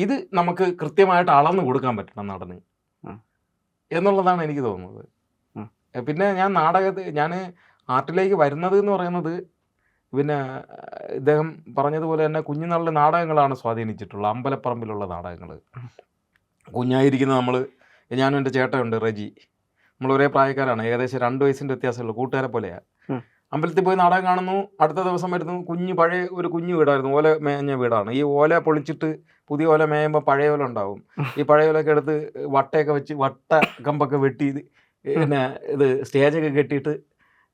ഇത് നമുക്ക് കൃത്യമായിട്ട് അളന്നു കൊടുക്കാൻ പറ്റണം നടന് എന്നുള്ളതാണ് എനിക്ക് തോന്നുന്നത്. പിന്നെ ഞാൻ ആർട്ടിലേക്ക് വരുന്നത് എന്ന് പറയുന്നത് പിന്നെ ഇദ്ദേഹം പറഞ്ഞതുപോലെ തന്നെ കുഞ്ഞുനാളിലെ നാടകങ്ങളാണ് സ്വാധീനിച്ചിട്ടുള്ളത്. അമ്പലപ്പറമ്പിലുള്ള നാടകങ്ങൾ. കുഞ്ഞായിരിക്കുന്ന നമ്മൾ, ഞാനും എൻ്റെ ചേട്ടനുണ്ട് റെജി, നമ്മൾ ഒരേ പ്രായക്കാരാണ്, ഏകദേശം 2 വയസ്സിൻ്റെ വ്യത്യാസമുള്ളൂ, കൂട്ടുകാരെ പോലെയാണ്. അമ്പലത്തിൽ പോയി നാടകം കാണുന്നു, അടുത്ത ദിവസം വരുന്നു, പഴയ ഒരു കുഞ്ഞു വീടായിരുന്നു, ഓല മേഞ്ഞ വീടാണ്. ഈ ഓല പൊളിച്ചിട്ട് പുതിയ ഓല മേയുമ്പോൾ പഴയ ഓല ഉണ്ടാവും. ഈ പഴയ ഓലൊക്കെ എടുത്ത് വട്ടയൊക്കെ വെച്ച് വട്ട കമ്പൊക്കെ വെട്ടി പിന്നെ ഇത് സ്റ്റേജൊക്കെ കെട്ടിയിട്ട്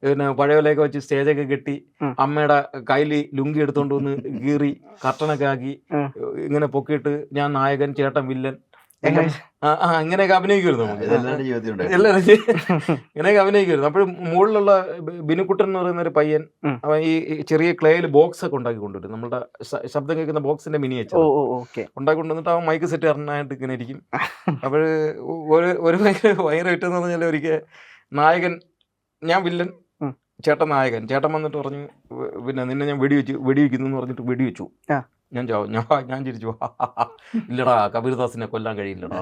പിന്നെ പഴയപോലെയൊക്കെ വെച്ച് സ്റ്റേജൊക്കെ കെട്ടി അമ്മയുടെ കയ്യിൽ ലുങ്കി എടുത്തോണ്ട് വന്ന് കീറി കർട്ടനൊക്കെ ആക്കി ഇങ്ങനെ പൊക്കിയിട്ട് ഞാൻ നായകൻ ചേട്ടൻ വില്ലൻ ഇങ്ങനെയൊക്കെ അഭിനയിക്കുമായിരുന്നു. ഇങ്ങനെയൊക്കെ അഭിനയിക്കുമായിരുന്നു. അപ്പോഴും മുകളിലുള്ള ബിനുക്കുട്ടൻ എന്ന് പറയുന്ന ഒരു പയ്യൻ, അവൻ ഈ ചെറിയ ക്ലേയിൽ ബോക്സ് ഒക്കെ ഉണ്ടാക്കി കൊണ്ടുവരും, നമ്മുടെ ശബ്ദം കേൾക്കുന്ന ബോക്സിന്റെ മിനിയേച്ചർ ഉണ്ടാക്കി കൊണ്ടുവന്നിട്ട് അവൻ മൈക്ക് സെറ്റ് കാരനായിട്ട് ഇങ്ങനെ ഇരിക്കും. അപ്പോൾ ഒരു ഭയങ്കര വിട്ടെന്ന് പറഞ്ഞാൽ ഒരിക്കൽ നായകൻ ഞാൻ വില്ലൻ, ചേട്ടൻ നായകൻ, ചേട്ടൻ വന്നിട്ട് പറഞ്ഞു പിന്നെ നിന്നെ ഞാൻ വെടിവെക്കുന്നു എന്ന് പറഞ്ഞിട്ട് വെടിവെച്ചു. ഞാൻ ചിരിച്ചു, ഇല്ലടാ കബീർദാസിനെ കൊല്ലാൻ കഴിയില്ലടാ.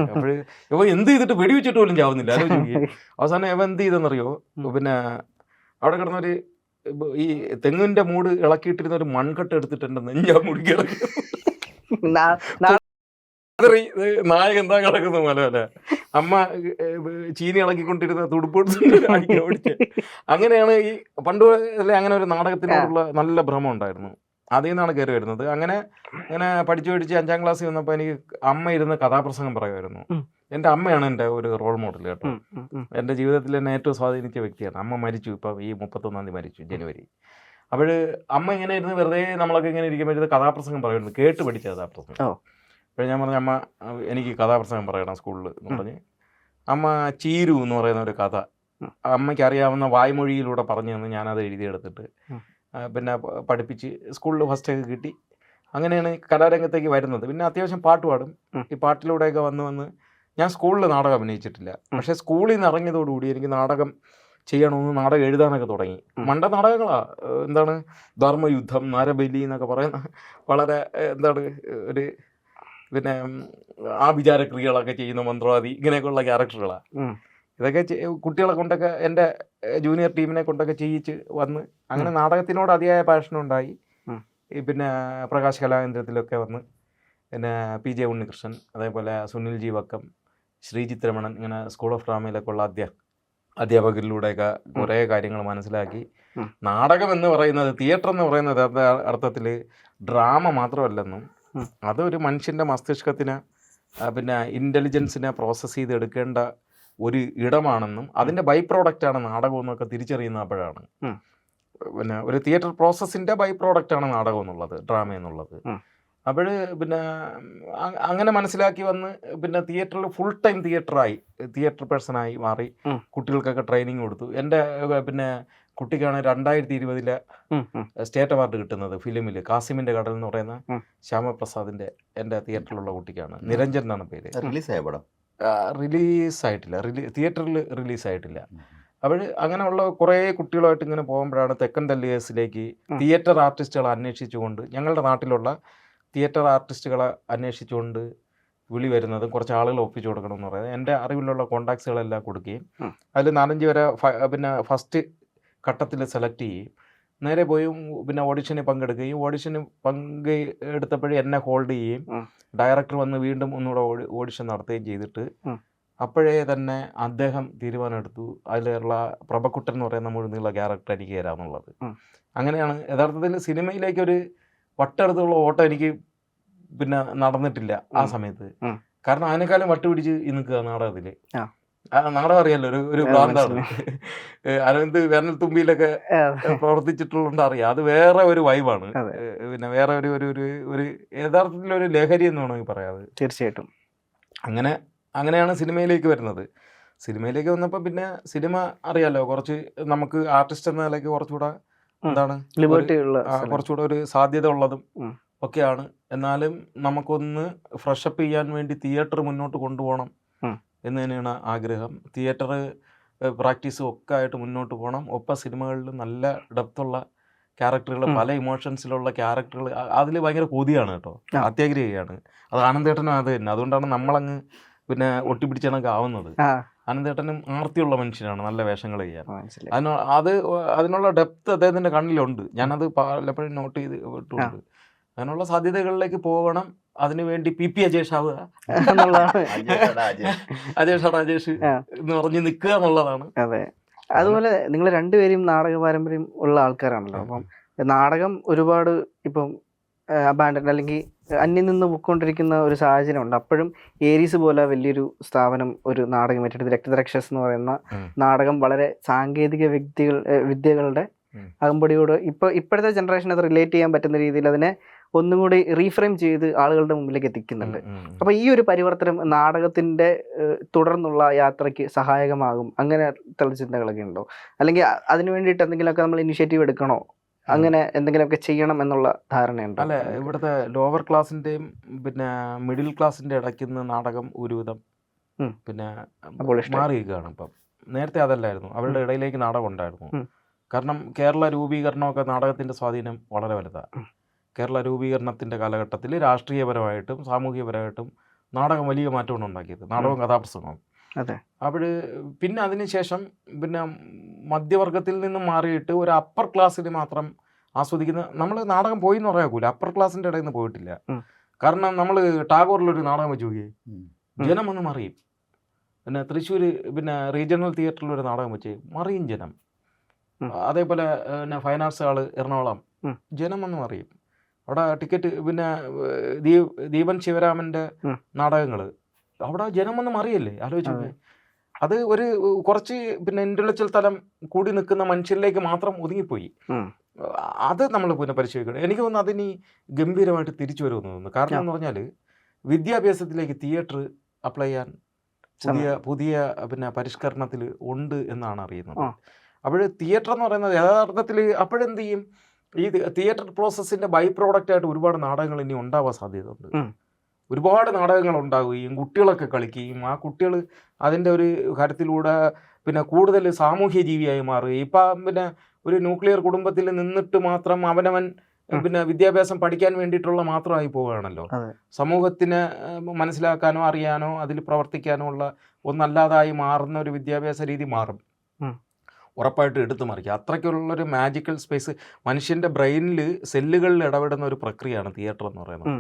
അപ്പോഴ് ഇവ എന്ത് ചെയ്തിട്ട് വെടിവെച്ചിട്ട് പോലും ചാവുന്നില്ല. അവസാനം ഇവ എന്ത് ചെയ്തെന്നറിയോ, പിന്നെ അവിടെ കിടന്നൊരു ഈ തെങ്ങിന്റെ മൂട് ഇളക്കിയിട്ടിരുന്ന ഒരു മൺകട്ട എടുത്തിട്ടുണ്ട് നെഞ്ചാ മുടിക്കിളക്കി നായകൻ എന്താ കിടക്കുന്ന മലമല്ല, അമ്മ ചീനി ഇളക്കിക്കൊണ്ടിരുന്ന തുടുപ്പ് ഓടിച്ച്. അങ്ങനെയാണ് ഈ പണ്ട് അല്ലെ അങ്ങനെ ഒരു നാടകത്തിനോടുള്ള നല്ല ഭ്രമം ഉണ്ടായിരുന്നു. അതിൽ നിന്നാണ് കയറി വരുന്നത്. അങ്ങനെ പഠിച്ച് 5ാം ക്ലാസ്സിൽ വന്നപ്പോൾ എനിക്ക് അമ്മ ഇരുന്ന് കഥാപ്രസംഗം പറയുമായിരുന്നു. എൻ്റെ അമ്മയാണ് എൻ്റെ ഒരു റോൾ മോഡൽ കേട്ടോ. എൻ്റെ ജീവിതത്തിൽ എന്നെ ഏറ്റവും സ്വാധീനിച്ച വ്യക്തിയാണ്. അമ്മ മരിച്ചു, ഇപ്പം ഈ 31-ാം തീയതി മരിച്ചു, ജനുവരി. അപ്പോൾ അമ്മ ഇങ്ങനെ ഇരുന്ന് വെറുതെ നമ്മളൊക്കെ ഇങ്ങനെ ഇരിക്കുമ്പോൾ കഥാപ്രസംഗം പറയുന്നത് കേട്ട് പഠിച്ച കഥാപ്രസംഗം. അപ്പോൾ ഞാൻ പറഞ്ഞു അമ്മ എനിക്ക് കഥാപ്രസംഗം പറയണം സ്കൂളിൽ എന്ന് പറഞ്ഞ് അമ്മ ചീരു എന്ന് പറയുന്ന ഒരു കഥ അമ്മയ്ക്ക് അറിയാവുന്ന വായ്മൊഴിയിലൂടെ പറഞ്ഞു തന്ന് ഞാനത് എഴുതിയെടുത്തിട്ട് പിന്നെ പഠിപ്പിച്ച് സ്കൂളിൽ ഫസ്റ്റൊക്കെ കിട്ടി. അങ്ങനെയാണ് കലാരംഗത്തേക്ക് വരുന്നത്. പിന്നെ അത്യാവശ്യം പാട്ട് പാടും. ഈ പാട്ടിലൂടെയൊക്കെ വന്ന് ഞാൻ സ്കൂളിൽ നാടകം അഭിനയിച്ചിട്ടില്ല. പക്ഷേ സ്കൂളിൽ നിന്ന് ഇറങ്ങിയതോടുകൂടി എനിക്ക് നാടകം ചെയ്യണമെന്ന് നാടകം എഴുതാനൊക്കെ തുടങ്ങി. മണ്ട നാടകങ്ങളാണ്, എന്താണ് ധർമ്മയുദ്ധം, നരബലി എന്നൊക്കെ പറയുന്ന വളരെ എന്താണ് ഒരു പിന്നെ ആഭിചാരക്രിയകളൊക്കെ ചെയ്യുന്ന മന്ത്രവാദി, ഇങ്ങനെയൊക്കെയുള്ള ക്യാരക്ടറുകളാണ്. ഇതൊക്കെ കുട്ടികളെ കൊണ്ടൊക്കെ എൻ്റെ ജൂനിയർ ടീമിനെ കൊണ്ടൊക്കെ ചെയ്യിച്ച് വന്ന് അങ്ങനെ നാടകത്തിനോട് അതിയായ പാഷനുണ്ടായി. പിന്നെ പ്രകാശ് കലാകേന്ദ്രത്തിലൊക്കെ വന്ന് പിന്നെ PJ ഉണ്ണികൃഷ്ണൻ, അതേപോലെ സുനിൽ ജി വക്കം, ശ്രീജിത്ത് രമണൻ, ഇങ്ങനെ സ്കൂൾ ഓഫ് ഡ്രാമയിലൊക്കെ ഉള്ള അധ്യാപകരിലൂടെയൊക്കെ കുറേ കാര്യങ്ങൾ മനസ്സിലാക്കി. നാടകം എന്ന് പറയുന്നത്, തിയേറ്റർ എന്ന് പറയുന്നത് അർത്ഥത്തിൽ ഡ്രാമ മാത്രമല്ലെന്നും അതൊരു മനുഷ്യൻ്റെ മസ്തിഷ്കത്തിന് പിന്നെ ഇൻ്റലിജൻസിനെ പ്രോസസ്സ് ചെയ്തെടുക്കേണ്ട ഒരു ഇടമാണെന്നും അതിൻ്റെ ബൈ പ്രോഡക്റ്റാണ് നാടകം എന്നൊക്കെ തിരിച്ചറിയുന്ന അപ്പോഴാണ്. പിന്നെ ഒരു തിയേറ്റർ പ്രോസസ്സിൻ്റെ ബൈ പ്രോഡക്റ്റാണ് നാടകം എന്നുള്ളത്, ഡ്രാമ എന്നുള്ളത്. അപ്പോൾ പിന്നെ അങ്ങനെ മനസ്സിലാക്കി വന്ന് പിന്നെ തിയേറ്ററിൽ ഫുൾ ടൈം തിയേറ്റർ പേഴ്സണായി മാറി. കുട്ടികൾക്കൊക്കെ ട്രെയിനിങ് കൊടുത്തു. എൻ്റെ പിന്നെ കുട്ടിക്കാണ് 2020 സ്റ്റേറ്റ് അവാർഡ് കിട്ടുന്നത് ഫിലിമിൽ. കാസിമിൻ്റെ കടൽ എന്ന് പറയുന്ന ശ്യാമപ്രസാദിൻ്റെ എൻ്റെ തിയേറ്ററിലുള്ള കുട്ടിക്കാണ്. നിരഞ്ജൻ എന്നാണ് പേര്. റിലീസായിട്ടില്ല, തിയേറ്ററിൽ റിലീസായിട്ടില്ല. അപ്പോൾ അങ്ങനെയുള്ള കുറേ കുട്ടികളുമായിട്ട് ഇങ്ങനെ പോകുമ്പോഴാണ് തെക്കൻ തല്ലിയേഴ്സിലേക്ക് തിയേറ്റർ ആർട്ടിസ്റ്റുകളെ അന്വേഷിച്ചുകൊണ്ട്, ഞങ്ങളുടെ നാട്ടിലുള്ള തിയേറ്റർ ആർട്ടിസ്റ്റുകളെ അന്വേഷിച്ചുകൊണ്ട് വിളി വരുന്നത്. കുറച്ച് ആളുകൾ ഒപ്പിച്ചു കൊടുക്കണം എന്ന് പറയുന്നത്. എൻ്റെ അറിവിലുള്ള കോൺടാക്ട്സുകളെല്ലാം കൊടുക്കുകയും അതിൽ 4-5 പേരെ പിന്നെ ഫസ്റ്റ് ഘട്ടത്തിൽ സെലക്ട് ചെയ്യും. നേരെ പോയി പിന്നെ ഓഡിഷന് പങ്കെടുക്കുകയും ഓഡിഷന് പങ്കെടുത്തപ്പോഴേ എന്നെ ഹോൾഡ് ചെയ്യുകയും ഡയറക്ടർ വന്ന് വീണ്ടും ഒന്നുകൂടെ ഓഡിഷൻ നടത്തുകയും ചെയ്തിട്ട് അപ്പോഴേ തന്നെ അദ്ദേഹം തീരുമാനമെടുത്തു അതിലുള്ള പ്രഭക്കുട്ടൻ എന്ന് പറയുന്ന മുഴുന്നുള്ള ക്യാരക്ടർ എനിക്ക് തരാമെന്നുള്ളത്. അങ്ങനെയാണ് യഥാർത്ഥത്തിൽ സിനിമയിലേക്കൊരു വട്ടെടുത്തുള്ള ഓട്ടം എനിക്ക് പിന്നെ നടന്നിട്ടില്ല ആ സമയത്ത്. കാരണം അതിനേക്കാളും വട്ടുപിടിച്ച് നിൽക്കുക നാടകത്തിൽ. നാടകം അറിയാലോ, ഒരു ഭ്രാന്താണ്. അരവിന്ദ് വേനൽ തുമ്പിയിലൊക്കെ പ്രവർത്തിച്ചിട്ടുള്ളത് അറിയാം. അത് വേറെ ഒരു വൈബാണ്. പിന്നെ വേറെ ഒരു യഥാർത്ഥത്തിൽ ഒരു ലഹരി എന്ന് വേണമെങ്കിൽ പറയാതെ. തീർച്ചയായിട്ടും അങ്ങനെയാണ് സിനിമയിലേക്ക് വരുന്നത്. സിനിമയിലേക്ക് വന്നപ്പോൾ പിന്നെ സിനിമ അറിയാലോ, കുറച്ച് നമുക്ക് ആർട്ടിസ്റ്റ് എന്ന നിലയ്ക്ക് കുറച്ചുകൂടെ എന്താണ് കുറച്ചുകൂടെ ഒരു സാധ്യത ഉള്ളതും ഒക്കെയാണ്. എന്നാലും നമുക്കൊന്ന് ഫ്രഷപ്പ് ചെയ്യാൻ വേണ്ടി തിയേറ്റർ മുന്നോട്ട് കൊണ്ടുപോകണം എന്ന് തന്നെയാണ് ആഗ്രഹം. തിയേറ്റർ പ്രാക്ടീസും ഒക്കെ ആയിട്ട് മുന്നോട്ട് പോകണം. ഒപ്പം സിനിമകളിൽ നല്ല ഡെപ്തുള്ള ക്യാരക്ടറുകൾ, പല ഇമോഷൻസിലുള്ള ക്യാരക്ടറുകൾ, അതിൽ ഭയങ്കര കൊതിയാണ് കേട്ടോ, അത്യാഗ്രഹിയാണ്. അത് ആനന്ദേട്ടനും അത് തന്നെ. അതുകൊണ്ടാണ് നമ്മളങ്ങ് പിന്നെ ഒട്ടിപ്പിടിച്ചണക്ക് ആവുന്നത്. അനന്തേട്ടനും ആർത്തിയുള്ള മനുഷ്യനാണ്, നല്ല വേഷങ്ങൾ ചെയ്യാൻ. മനസ്സിലായി. അതിനുള്ള ഡെപ്ത് അദ്ദേഹത്തിൻ്റെ കണ്ണിലുണ്ട്. ഞാനത് പലപ്പോഴും നോട്ട് ചെയ്ത് വിട്ടുണ്ട്. അതിനുള്ള സാധ്യതകളിലേക്ക് പോകണം. അതിനുവേണ്ടി പി അജേഷ് ആവുക എന്നുള്ളതാണ്. അജേഷ് എന്ന് പറഞ്ഞ് നിൽക്കുക എന്നുള്ളതാണ്. അതെ. അതുപോലെ നിങ്ങൾ രണ്ടുപേരും നാടക പാരമ്പര്യം ഉള്ള ആൾക്കാരാണല്ലോ. അപ്പം നാടകം ഒരുപാട് ഇപ്പം അബാൻഡൻ അല്ലെങ്കിൽ അന്യം നിന്ന് പൊയ്ക്കൊണ്ടിരിക്കുന്ന ഒരു സാഹചര്യം ഉണ്ട്. അപ്പോഴും ഏരീസ് പോലെ വലിയൊരു സ്ഥാപനം ഒരു നാടകം ഏറ്റെടുത്ത് രക്തരക്ഷസ് എന്ന് പറയുന്ന നാടകം വളരെ സാങ്കേതിക വിദ്യകളുടെ അകമ്പടിയോട് ഇപ്പോഴത്തെ ജനറേഷൻ അത് റിലേറ്റ് ചെയ്യാൻ പറ്റുന്ന രീതിയിൽ അതിനെ ഒന്നും കൂടി റീഫ്രെയിം ചെയ്ത് ആളുകളുടെ മുമ്പിലേക്ക് എത്തിക്കുന്നുണ്ട്. അപ്പൊ ഈ ഒരു പരിവർത്തനം നാടകത്തിന്റെ തുടർന്നുള്ള യാത്രയ്ക്ക് സഹായകമാകും, അങ്ങനെ ചിന്തകളൊക്കെ ഉണ്ടോ? അല്ലെങ്കിൽ അതിനു വേണ്ടിയിട്ട് എന്തെങ്കിലുമൊക്കെ നമ്മൾ ഇനിഷ്യേറ്റീവ് എടുക്കണോ, അങ്ങനെ എന്തെങ്കിലുമൊക്കെ ചെയ്യണം എന്നുള്ള ധാരണയുണ്ടോ? അല്ല, ഇവിടുത്തെ ലോവർ ക്ലാസിന്റെയും പിന്നെ മിഡിൽ ക്ലാസിന്റെ ഇടയ്ക്കുന്ന നാടകം ഒരുവിധം പിന്നെ മാറിയിരിക്കുകയാണ് ഇപ്പം. നേരത്തെ അതല്ലായിരുന്നു, അവരുടെ ഇടയിലേക്ക് നാടകം ഉണ്ടായിരുന്നു. കാരണം കേരള രൂപീകരണമൊക്കെ നാടകത്തിന്റെ സ്വാധീനം വളരെ വലുതാണ്. കേരള രൂപീകരണത്തിന്റെ കാലഘട്ടത്തിൽ രാഷ്ട്രീയപരമായിട്ടും സാമൂഹികപരമായിട്ടും നാടകം വലിയ മാറ്റമാണ് ഉണ്ടാക്കിയത്, നാടകവും കഥാപ്രസംഗവും. അവിടെ പിന്നെ അതിനുശേഷം പിന്നെ മധ്യവർഗത്തിൽ നിന്നും മാറിയിട്ട് ഒരു അപ്പർ ക്ലാസ്സിൽ മാത്രം ആസ്വദിക്കുന്ന, നമ്മൾ നാടകം പോയി എന്ന് പറയാക്കൂല, അപ്പർ ക്ലാസ്സിൻ്റെ ഇടയിൽ നിന്ന് പോയിട്ടില്ല. കാരണം നമ്മൾ ടാഗോറിലൊരു നാടകം വെച്ച് നോക്കിയേ, ജനം ഒന്ന് മറിയും. പിന്നെ തൃശ്ശൂർ പിന്നെ റീജിയണൽ തിയേറ്ററിലൊരു നാടകം വെച്ച് മറിയും ജനം. അതേപോലെ പിന്നെ ഫൈൻ ആർട്സ് ഹാള് എറണാകുളം, ജനം ഒന്ന് മറിയും. അവിടെ ടിക്കറ്റ് പിന്നെ ദീപൻ ശിവരാമൻ്റെ നാടകങ്ങൾ അവിടെ ജനം ഒന്ന് മറിയല്ലേ, ആലോചിച്ചു. അത് ഒരു കുറച്ച് പിന്നെ ഇൻ്റലക്ച്വൽ തലം കൂടി നിൽക്കുന്ന മനുഷ്യരിലേക്ക് മാത്രം ഒതുങ്ങിപ്പോയി. അത് നമ്മൾ പിന്നെ പരിശോധിക്കണം. എനിക്ക് തോന്നുന്നു അതിനി ഗംഭീരമായിട്ട് തിരിച്ചു വരുമെന്ന് തോന്നുന്നു. കാരണം എന്ന് പറഞ്ഞാൽ വിദ്യാഭ്യാസത്തിലേക്ക് തിയേറ്റർ അപ്ലൈ ചെയ്യാൻ പുതിയ പിന്നെ പരിഷ്കരണത്തിൽ ഉണ്ട് എന്നാണ് അറിയുന്നത്. അപ്പോൾ തിയേറ്റർ എന്ന് പറയുന്നത് യഥാർത്ഥത്തിൽ അപ്പോഴെന്ത് ചെയ്യും, ഈ തിയേറ്റർ പ്രോസസ്സിൻ്റെ ബൈ പ്രോഡക്റ്റായിട്ട് ഒരുപാട് നാടകങ്ങൾ ഇനി ഉണ്ടാവാൻ സാധ്യതയുണ്ട്. ഒരുപാട് നാടകങ്ങൾ ഉണ്ടാവുകയും കുട്ടികളൊക്കെ കളിക്കുകയും ആ കുട്ടികൾ അതിൻ്റെ ഒരു കാര്യത്തിലൂടെ പിന്നെ കൂടുതൽ സാമൂഹ്യ ജീവിയായി മാറുകയും. ഇപ്പം പിന്നെ ഒരു ന്യൂക്ലിയർ കുടുംബത്തിൽ നിന്നിട്ട് മാത്രം അവനവൻ പിന്നെ വിദ്യാഭ്യാസം പഠിക്കാൻ വേണ്ടിയിട്ടുള്ള മാത്രമായി പോവുകയാണല്ലോ. സമൂഹത്തിനെ മനസ്സിലാക്കാനോ അറിയാനോ അതിൽ പ്രവർത്തിക്കാനോ ഉള്ള ഒന്നല്ലാതായി മാറുന്ന ഒരു വിദ്യാഭ്യാസ രീതി മാറും, ഉറപ്പായിട്ട് എടുത്തു മറിക്കുക. അത്രയ്ക്കുള്ളൊരു മാജിക്കൽ സ്പേസ് മനുഷ്യൻ്റെ ബ്രെയിനിൽ സെല്ലുകളിൽ ഇടപെടുന്ന ഒരു പ്രക്രിയയാണ് തിയേറ്റർ എന്ന് പറയുന്നത്.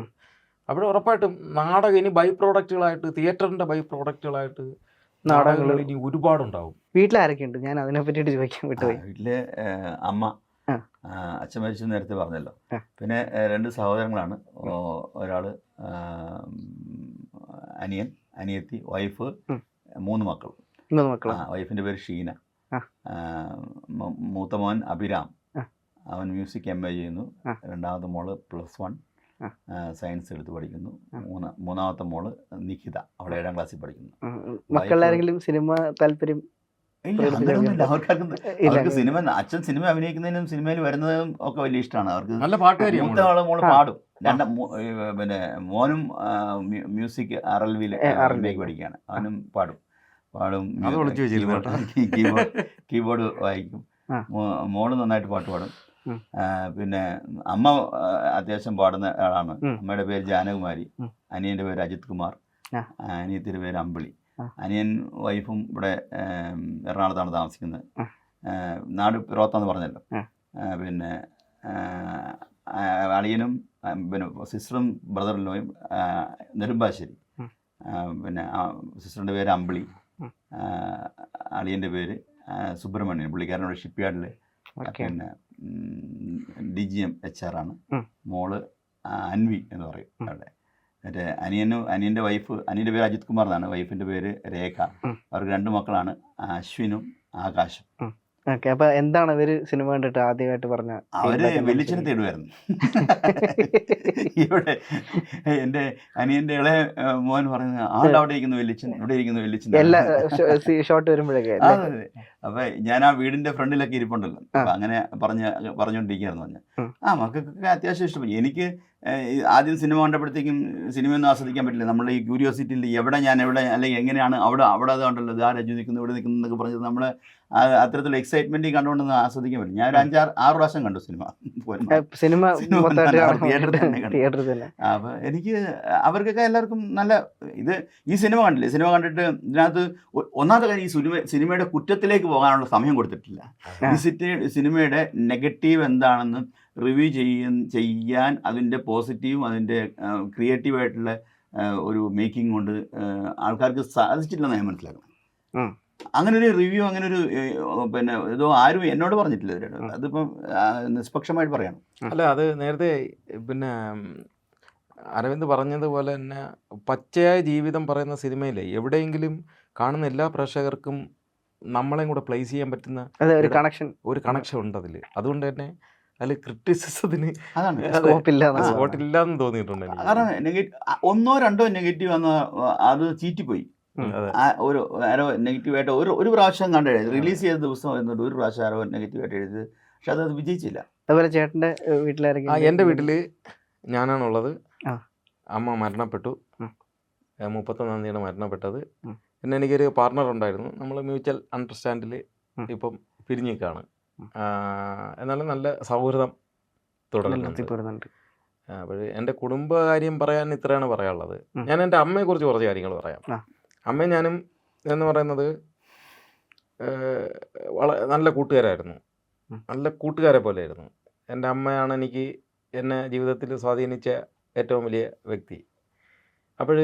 അവിടെ ഉറപ്പായിട്ടും നാടകം ഇനി ബൈ പ്രോഡക്റ്റുകളായിട്ട്, തിയേറ്ററിൻ്റെ ബൈ പ്രോഡക്റ്റുകളായിട്ട് നാടകങ്ങൾ ഇനി ഒരുപാടുണ്ടാവും. വീട്ടിലാരൊക്കെ ഉണ്ട്? ഞാൻ അതിനെ പറ്റിയിട്ട് ചോദിക്കാൻ വിട്ടുപോയി. വീട്ടിലെ അമ്മ, അച്ഛൻ മരിച്ചു നേരത്തെ പറഞ്ഞല്ലോ. പിന്നെ 2 സഹോദരങ്ങളാണ്. ഒരാൾ അനിയൻ, അനിയത്തി, വൈഫ്, 3 മക്കൾ. വൈഫിൻ്റെ പേര് ഷീന. മൂത്ത മോൻ അഭിരാം, അവൻ മ്യൂസിക് MA ചെയ്യുന്നു. രണ്ടാമത്തെ മോള് +1 സയൻസ് എടുത്ത് പഠിക്കുന്നു. മൂന്നാമത്തെ മോള് നിഖിത, അവൾ 7ാം ക്ലാസ്സിൽ പഠിക്കുന്നു. മക്കളാരെങ്കിലും സിനിമ താല്പര്യം? ഇല്ല, അവർക്ക് സിനിമ, അച്ഛൻ സിനിമ അഭിനയിക്കുന്നതിനും സിനിമയിൽ വരുന്നതും ഒക്കെ വലിയ ഇഷ്ടമാണ് അവർക്ക്. നല്ല പാട്ടുകാരി. മൂത്ത ആള് മോള് പാടും. പിന്നെ മോനും മ്യൂസിക് RLVയിൽ പഠിക്കുകയാണ്, അവനും പാടും. കീബോർഡ് വായിക്കും. മോള് നന്നായിട്ട് പാട്ട് പാടും. പിന്നെ അമ്മ അത്യാവശ്യം പാടുന്ന ആളാണ്. അമ്മയുടെ പേര് ജാനകുമാരി, അനിയൻ്റെ പേര് അജിത് കുമാർ, അനിയത്തിൻ്റെ പേര് അമ്പിളി. അനിയൻ വൈഫും ഇവിടെ എറണാകുളത്താണ് താമസിക്കുന്നത്. നാട് പിറവത്താന്ന് പറഞ്ഞല്ലോ. പിന്നെ അളിയനും പിന്നെ സിസ്റ്ററും ബ്രദറിലോയും നെടുമ്പാശ്ശേരി. പിന്നെ സിസ്റ്ററിൻ്റെ പേര് അമ്പിളി, അളിയൻ്റെ പേര് സുബ്രഹ്മണ്യൻ. പുള്ളിക്കാരനോട് ഷിപ്പ് യാർഡിൽ പിന്നെ DGM HR ആണ്. മോള് അൻവി എന്ന് പറയും അവിടെ. മറ്റേ അനിയൻ്റെ വൈഫ്, അനിയൻ്റെ പേര് അജിത് കുമാർ എന്നാണ്, വൈഫിൻ്റെ പേര് രേഖ. അവർക്ക് 2 മക്കളാണ്, അശ്വിനും ആകാശും. അപ്പൊ എന്താണ് ഇവര് സിനിമ കണ്ടിട്ട് ആദ്യമായിട്ട് പറഞ്ഞ? അവര് വെല്ലിച്ചനെ തേടുമായിരുന്നു. ഇവിടെ എൻ്റെ അനിയൻ്റെ ഇളയ മോൻ പറയുന്നത്, അവിടെ ഇരിക്കുന്നു വെല്ലിച്ചൻ, ഇവിടെ ഇരിക്കുന്നു വെല്ലിച്ചൻ. എല്ലാ ഷോട്ട് വരുമ്പോഴൊക്കെ അപ്പൊ ഞാൻ ആ വീടിന്റെ ഫ്രണ്ടിലൊക്കെ ഇരിപ്പുണ്ടല്ലോ, അപ്പൊ അങ്ങനെ പറഞ്ഞുകൊണ്ടിരിക്കുകയായിരുന്നു പറഞ്ഞ മക്കൾക്കൊക്കെ അത്യാവശ്യം ഇഷ്ടപ്പെട്ടു. എനിക്ക് ആദ്യം സിനിമ കണ്ടപ്പോഴത്തേക്കും സിനിമയൊന്നും ആസ്വദിക്കാൻ പറ്റില്ല. നമ്മൾ ഈ ക്യൂരിയോസിറ്റിയിൽ എവിടെ അല്ലെങ്കിൽ എങ്ങനെയാണ് അവിടെ അത് കണ്ടല്ലോ, ഇതാ രജു നിൽക്കുന്നു, ഇവിടെ നിൽക്കുന്നു എന്നൊക്കെ പറഞ്ഞത് നമ്മൾ അത്തരത്തിലുള്ള എക്സൈറ്റ്മെന്റ് കണ്ടുകൊണ്ടൊന്നും ആസ്വദിക്കാൻ പറ്റില്ല. ഞാൻ ഒരു 5-6 പ്രാവശ്യം കണ്ടു സിനിമ തിയേറ്ററിൽ തന്നെ. അപ്പൊ എനിക്ക് അവർക്കൊക്കെ എല്ലാവർക്കും നല്ല ഇത് ഈ സിനിമ കണ്ടില്ലേ, സിനിമ കണ്ടിട്ട് ഇതിനകത്ത് ഒന്നാമത്തെ കാര്യം ഈ സിനിമയുടെ കുറ്റത്തിലേക്ക് പോകാനുള്ള സമയം കൊടുത്തിട്ടില്ല. ഈ സിനിമയുടെ നെഗറ്റീവ് എന്താണെന്ന് റിവ്യൂ ചെയ്യാൻ അതിൻ്റെ പോസിറ്റീവും അതിൻ്റെ ക്രിയേറ്റീവായിട്ടുള്ള ഒരു മേക്കിംഗ് കൊണ്ട് ആൾക്കാർക്ക് സാധിച്ചിട്ടില്ലെന്ന് ഞാൻ മനസ്സിലാക്കണം. അങ്ങനെ ഒരു റിവ്യൂ അങ്ങനെ ഒരു പിന്നെ ഇതോ ആരും എന്നോട് പറഞ്ഞിട്ടില്ല ഇതിന്. അതിപ്പം നിഷ്പക്ഷമായിട്ട് പറയണം. അല്ല, അത് നേരത്തെ പിന്നെ അരവിന്ദ് പറഞ്ഞതുപോലെ തന്നെ പച്ചയായ ജീവിതം പറയുന്ന സിനിമയിലെ എവിടെയെങ്കിലും കാണുന്ന എല്ലാ പ്രേക്ഷകർക്കും നമ്മളെയും കൂടെ പ്ലേസ് ചെയ്യാൻ പറ്റുന്ന ഒരു കണക്ഷൻ ഉണ്ട് അതിൽ. അതുകൊണ്ട് തന്നെ അതിൽ ക്രിറ്റിസിസത്തിന് സ്പോട്ടില്ലാന്ന് തോന്നിയിട്ടുണ്ട്. കാരണം 1-2 നെഗറ്റീവ് വന്ന അത് ചീറ്റിപ്പോയി. ഒരു ആരോ നെഗറ്റീവായിട്ട് ഒരു പ്രാവശ്യം കണ്ട് എഴുതി, റിലീസ് ചെയ്ത ദിവസം എന്നിട്ട് ഒരു പ്രാവശ്യം ആരോ നെഗറ്റീവായിട്ട് എഴുതി, പക്ഷെ അത് വിജയിച്ചില്ല. അതുപോലെ ചേട്ടൻ്റെ വീട്ടിലായിരിക്കും? എൻ്റെ വീട്ടിൽ ഞാനാണുള്ളത്. അമ്മ മരണപ്പെട്ടു, 31-ാം തീയതി മരണപ്പെട്ടത്. പിന്നെ എനിക്കൊരു പാർട്ണർ ഉണ്ടായിരുന്നു. നമ്മൾ മ്യൂച്വൽ അണ്ടർസ്റ്റാൻഡിൽ ഇപ്പം പിരിഞ്ഞേക്കാണ്. എന്നാലും നല്ല സൗഹൃദം തുടരുന്നുണ്ട്. അപ്പോൾ എൻ്റെ കുടുംബകാര്യം പറയാൻ ഇത്രയാണ് പറയാനുള്ളത്. ഞാൻ എൻ്റെ അമ്മയെക്കുറിച്ച് കുറച്ച് കാര്യങ്ങൾ പറയാം. അമ്മയും ഞാനും എന്ന് പറയുന്നത് നല്ല കൂട്ടുകാരായിരുന്നു, നല്ല കൂട്ടുകാരെ പോലെ ആയിരുന്നു. എൻ്റെ അമ്മയാണ് എനിക്ക് എന്നെ ജീവിതത്തിൽ സ്വാധീനിച്ച ഏറ്റവും വലിയ വ്യക്തി. അപ്പോൾ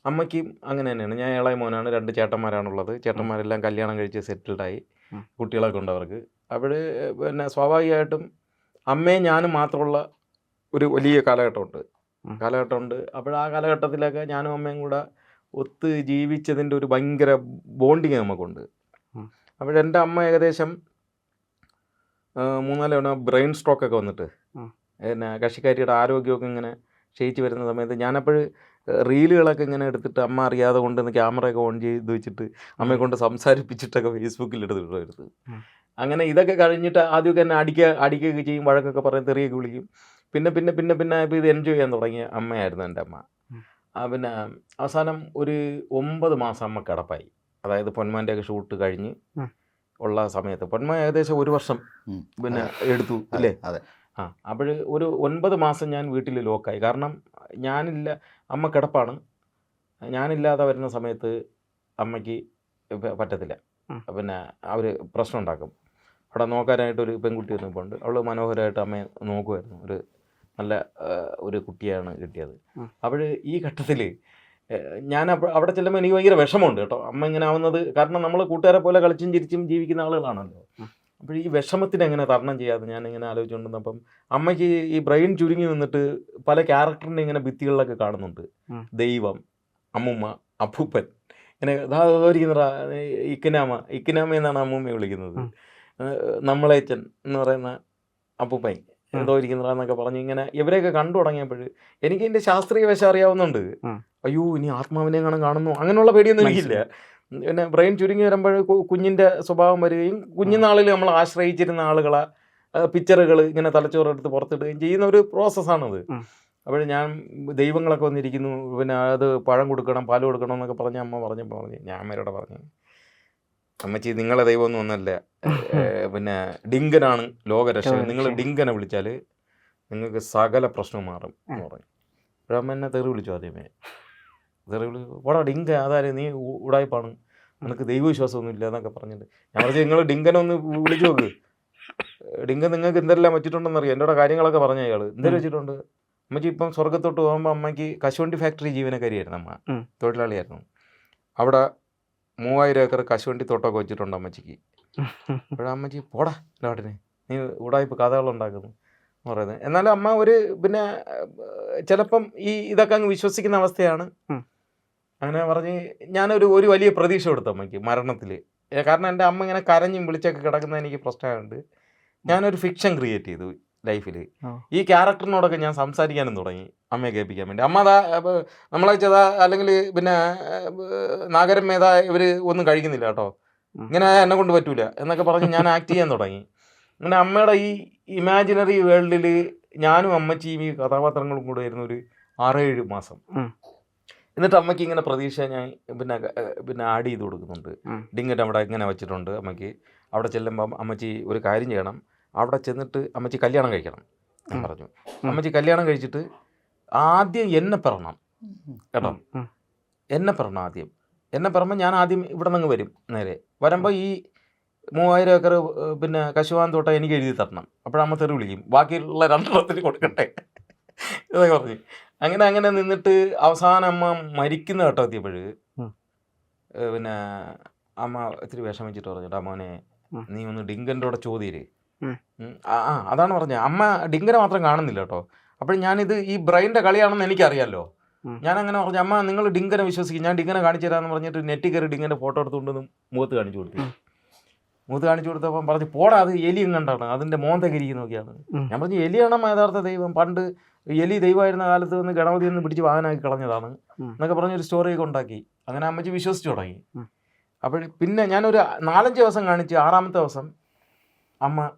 അമ്മയ്ക്കും അങ്ങനെ തന്നെയാണ്. ഞാൻ ഇളയ മോനാണ്, 2 ചേട്ടന്മാരാണുള്ളത്. ചേട്ടന്മാരെല്ലാം കല്യാണം കഴിച്ച് സെറ്റിൽഡായി, കുട്ടികളൊക്കെ ഉണ്ട് അവർക്ക്. അപ്പോൾ പിന്നെ സ്വാഭാവികമായിട്ടും അമ്മയും ഞാനും മാത്രമുള്ള ഒരു വലിയ കാലഘട്ടമുണ്ട്. അപ്പോൾ ആ കാലഘട്ടത്തിലൊക്കെ ഞാനും അമ്മയും കൂടെ ഒത്ത് ജീവിച്ചതിൻ്റെ ഒരു ഭയങ്കര ബോണ്ടിങ് നമുക്കുണ്ട്. അപ്പോഴെൻ്റെ അമ്മ ഏകദേശം 3-4 തവണ ബ്രെയിൻ സ്ട്രോക്കൊക്കെ വന്നിട്ട് പിന്നെ കക്ഷിക്കാരിയുടെ ആരോഗ്യമൊക്കെ ഇങ്ങനെ ക്ഷയിച്ച് വരുന്ന സമയത്ത് ഞാനപ്പോൾ റീലുകളൊക്കെ ഇങ്ങനെ എടുത്തിട്ട് അമ്മ അറിയാതെ കൊണ്ടുവന്ന് ക്യാമറയൊക്കെ ഓൺ ചെയ്ത് വെച്ചിട്ട് അമ്മയെ കൊണ്ട് സംസാരിപ്പിച്ചിട്ടൊക്കെ ഫേസ്ബുക്കിൽ എടുത്തിട്ട് അങ്ങനെ ഇതൊക്കെ കഴിഞ്ഞിട്ട് ആദ്യമൊക്കെ എന്നെ അടിക്കുകയൊക്കെ ചെയ്യും, വഴക്കൊക്കെ പറയും, തെറിയൊക്കെ വിളിക്കും. പിന്നെ ഇപ്പോൾ ഇത് എൻജോയ് ചെയ്യാൻ തുടങ്ങിയ അമ്മയായിരുന്നു എൻ്റെ അമ്മ. പിന്നെ അവസാനം ഒരു 9 മാസം അമ്മ കിടപ്പായി. അതായത് പൊന്മാൻ്റെയൊക്കെ ഷൂട്ട് കഴിഞ്ഞ് ഉള്ള സമയത്ത് പൊന്മ ഏകദേശം 1 വർഷം പിന്നെ എടുത്തു അല്ലേ? അപ്പോൾ ഒരു 9 മാസം ഞാൻ വീട്ടിൽ ലോക്കായി. കാരണം അമ്മ കിടപ്പാണ്, ഞാനില്ലാതെ വരുന്ന സമയത്ത് അമ്മയ്ക്ക് പറ്റത്തില്ല. പിന്നെ അവർ പ്രശ്നം ഉണ്ടാക്കും. അവിടെ നോക്കാനായിട്ടൊരു പെൺകുട്ടി നിൽപ്പുണ്ട്. അവൾ മനോഹരമായിട്ട് അമ്മയെ നോക്കുമായിരുന്നു. നല്ല ഒരു കുട്ടിയാണ് കിട്ടിയത്. അപ്പോൾ ഈ ഘട്ടത്തിൽ ഞാൻ അവിടെ ചെല്ലുമ്പോൾ എനിക്ക് ഭയങ്കര വിഷമമുണ്ട് കേട്ടോ, അമ്മ ഇങ്ങനെ ആവുന്നത്. കാരണം നമ്മൾ കൂട്ടുകാരെ പോലെ കളിച്ചും ചിരിച്ചും ജീവിക്കുന്ന ആളുകളാണല്ലോ. അപ്പോൾ ഈ വിഷമത്തിന് എങ്ങനെ തരണം ചെയ്യാതെ ഞാനിങ്ങനെ ആലോചിച്ചുകൊണ്ടിരുന്നപ്പം അമ്മയ്ക്ക് ഈ ബ്രെയിൻ ചുരുങ്ങി നിന്നിട്ട് പല ക്യാരക്ടറിനെ ഇങ്ങനെ ഭിത്തികളിലൊക്കെ കാണുന്നുണ്ട്. ദൈവം, അമ്മുമ്മ, അപ്പൂപ്പൻ, ഇങ്ങനെ ഇതായിരിക്കുന്നതാ ഇക്കിനാമ എന്നാണ് അമ്മൂമ്മയെ വിളിക്കുന്നത്. നമ്മളേച്ചൻ എന്ന് പറയുന്ന അപ്പൂപ്പൻ എന്തോ ഇരിക്കുന്നതാന്നൊക്കെ പറഞ്ഞ് ഇങ്ങനെ ഇവരെയൊക്കെ കണ്ടു തുടങ്ങിയപ്പോൾ എനിക്ക് ഇതിൻ്റെ ശാസ്ത്രീയ വശം അറിയാവുന്നുണ്ട്. അയ്യോ ഇനി ആത്മാവിനെ കാണുന്നു അങ്ങനെയുള്ള പേടിയൊന്നും എനിക്കില്ല. പിന്നെ ബ്രെയിൻ ചുരുങ്ങി വരുമ്പോൾ കുഞ്ഞിൻ്റെ സ്വഭാവം വരികയും കുഞ്ഞുനാളിൽ നമ്മൾ ആശ്രയിച്ചിരുന്ന ആളുകളെ പിക്ചറുകൾ ഇങ്ങനെ തലച്ചോറെടുത്ത് പുറത്തിടുകയും ചെയ്യുന്ന ഒരു പ്രോസസ്സാണത്. അപ്പോൾ ഞാൻ ദൈവങ്ങളൊക്കെ വന്നിരിക്കുന്നു, പിന്നെ അത് പഴം കൊടുക്കണം, പാൽ കൊടുക്കണം എന്നൊക്കെ പറഞ്ഞ് അമ്മ പറഞ്ഞപ്പോൾ ഞാൻ അമ്മയോടെ പറഞ്ഞു, അമ്മച്ചി നിങ്ങളെ ദൈവമൊന്നും ഒന്നല്ല, പിന്നെ ഡിങ്കനാണ് ലോകരക്ഷകൻ, നിങ്ങൾ ഡിങ്കനെ വിളിച്ചാൽ നിങ്ങൾക്ക് സകല പ്രശ്നവും മാറും എന്ന് പറഞ്ഞു. അപ്പോഴമ്മ എന്നെ തെറി വിളിച്ചു. ആദ്യമേ ഓടാ ഡിങ്ക, അതായത് നീ ഉടായ്പാണ്, നിനക്ക് ദൈവവിശ്വാസമൊന്നും ഇല്ല എന്നൊക്കെ പറഞ്ഞിട്ട് ഞാൻ പറഞ്ഞു നിങ്ങൾ ഡിങ്കനൊന്ന് വിളിച്ചു നോക്ക്, ഡിങ്ക നിങ്ങൾക്ക് എന്തെല്ലാം വെച്ചിട്ടുണ്ടെന്നറിയാം. എൻ്റെ കാര്യങ്ങളൊക്കെ പറഞ്ഞ അയാൾ എന്തെങ്കിലും വെച്ചിട്ടുണ്ട്. അമ്മച്ചി ഇപ്പം സ്വർഗത്തോട്ട് പോകുമ്പോൾ അമ്മയ്ക്ക് കശുവണ്ടി ഫാക്ടറി ജീവനക്കാരിയായിരുന്നു, അമ്മ തൊഴിലാളിയായിരുന്നു. അവിടെ 3000 ഏക്കർ കശുവണ്ടി തോട്ടമൊക്കെ വെച്ചിട്ടുണ്ട് അമ്മച്ചിക്ക്. അപ്പോഴമ്മച്ചി പോടാ നാട്ടിന്, നീ ഉടായ്പ കഥകളുണ്ടാക്കുന്നു എന്ന് പറയുന്നത്. എന്നാലും അമ്മ പിന്നെ ചിലപ്പം ഇതൊക്കെ അങ്ങ് വിശ്വസിക്കുന്ന അവസ്ഥയാണ്. അങ്ങനെ പറഞ്ഞ് ഞാനൊരു വലിയ പ്രതീക്ഷ കൊടുത്തു അമ്മയ്ക്ക് മരണത്തിൽ. കാരണം എൻ്റെ അമ്മ ഇങ്ങനെ കരഞ്ഞും വിളിച്ചൊക്കെ കിടക്കുന്നത് എനിക്ക് പ്രശ്നമായതുകൊണ്ട് ഞാനൊരു ഫിക്ഷൻ ക്രിയേറ്റ് ചെയ്തു ലൈഫിൽ. ഈ ക്യാരക്ടറിനോടൊക്കെ ഞാൻ സംസാരിക്കാനും തുടങ്ങി അമ്മയെ കേൾപ്പിക്കാൻ വേണ്ടി. അമ്മ നമ്മളെ അല്ലെങ്കിൽ പിന്നെ നാഗരം മേധ ഇവർ ഒന്നും കഴിക്കുന്നില്ല കേട്ടോ, ഇങ്ങനെ എന്നെ കൊണ്ട് പറ്റൂല എന്നൊക്കെ പറഞ്ഞ് ഞാൻ ആക്ട് ചെയ്യാൻ തുടങ്ങി. അങ്ങനെ അമ്മയുടെ ഈ ഇമാജിനറി വേൾഡിൽ ഞാനും അമ്മച്ചിയും ഈ കഥാപാത്രങ്ങളും കൂടെ ആയിരുന്നു ഒരു 6-7 മാസം. എന്നിട്ട് അമ്മയ്ക്ക് ഇങ്ങനെ പ്രതീക്ഷ ഞാൻ പിന്നെ ആഡ് ചെയ്ത് കൊടുക്കുന്നുണ്ട്. ഡിങ്കറ്റ് അവിടെ ഇങ്ങനെ വെച്ചിട്ടുണ്ട്. അമ്മയ്ക്ക് അവിടെ ചെല്ലുമ്പം അമ്മച്ചി ഒരു കാര്യം ചെയ്യണം, അവിടെ ചെന്നിട്ട് അമ്മച്ചി കല്യാണം കഴിക്കണം ഞാൻ പറഞ്ഞു. അമ്മച്ചി കല്യാണം കഴിച്ചിട്ട് ആദ്യം എന്നെ പിറണം കേട്ടോ, എന്നെ പിറണം ആദ്യം. എന്നെ പിറമ്പോൾ ഞാൻ ആദ്യം ഇവിടെ നിന്ന് വരും. നേരെ വരുമ്പോൾ ഈ 3000 ഏക്കർ പിന്നെ കശുവാൻ തോട്ടം എനിക്ക് എഴുതി തരണം. അപ്പോഴമ്മ തെറി വിളിക്കും, ബാക്കിയുള്ള 2 കൊടുക്കട്ടെ എന്നൊക്കെ പറഞ്ഞു. അങ്ങനെ നിന്നിട്ട് അവസാനം അമ്മ മരിക്കുന്ന ഘട്ടം എത്തിയപ്പോൾ പിന്നെ അമ്മ ഇത്തിരി വിഷമിച്ചിട്ട് പറഞ്ഞിട്ട്, മോനെ നീ ഒന്ന് ഡിങ്കൻ്റെ കൂടെ ചോദ്യര്. അതാണ് പറഞ്ഞത്. അമ്മ ഡിങ്കനെ മാത്രം കാണുന്നില്ല കേട്ടോ. അപ്പോൾ ഞാനിത് ഈ ബ്രെയിൻ്റെ കളിയാണെന്ന് എനിക്കറിയാമല്ലോ. ഞാനങ്ങനെ പറഞ്ഞു, അമ്മ നിങ്ങൾ ഡിങ്കനെ വിശ്വസിക്കും, ഞാൻ ഡിങ്കനെ കാണിച്ചു തരാമെന്ന് പറഞ്ഞിട്ട് നെറ്റിൽ കയറി ഡിങ്കൻ്റെ ഫോട്ടോ എടുത്തുകൊണ്ടൊന്നും മുഖത്ത് കാണിച്ചു കൊടുത്തു. മുഖത്ത് കാണിച്ചു കൊടുത്തപ്പം പറഞ്ഞു, പോടാ അത് എലിയും കണ്ടാണ്, അതിൻ്റെ മോന്തകരിക്ക് നോക്കിയാണ്. ഞാൻ പറഞ്ഞു, എലിയാണ് യഥാർത്ഥ ദൈവം, പണ്ട് എലി ദൈവമായിരുന്ന കാലത്ത് നിന്ന് ഗണപതി ഒന്ന് പിടിച്ച് വാഹനമാക്കി കളഞ്ഞതാണ് എന്നൊക്കെ പറഞ്ഞൊരു സ്റ്റോറിയൊക്കെ ഉണ്ടാക്കി. അങ്ങനെ അമ്മച്ചി വിശ്വസിച്ചു തുടങ്ങി. അപ്പോൾ പിന്നെ ഞാനൊരു 4-5 ദിവസം കാണിച്ച് 6ാമത്തെ ദിവസം അമ്മ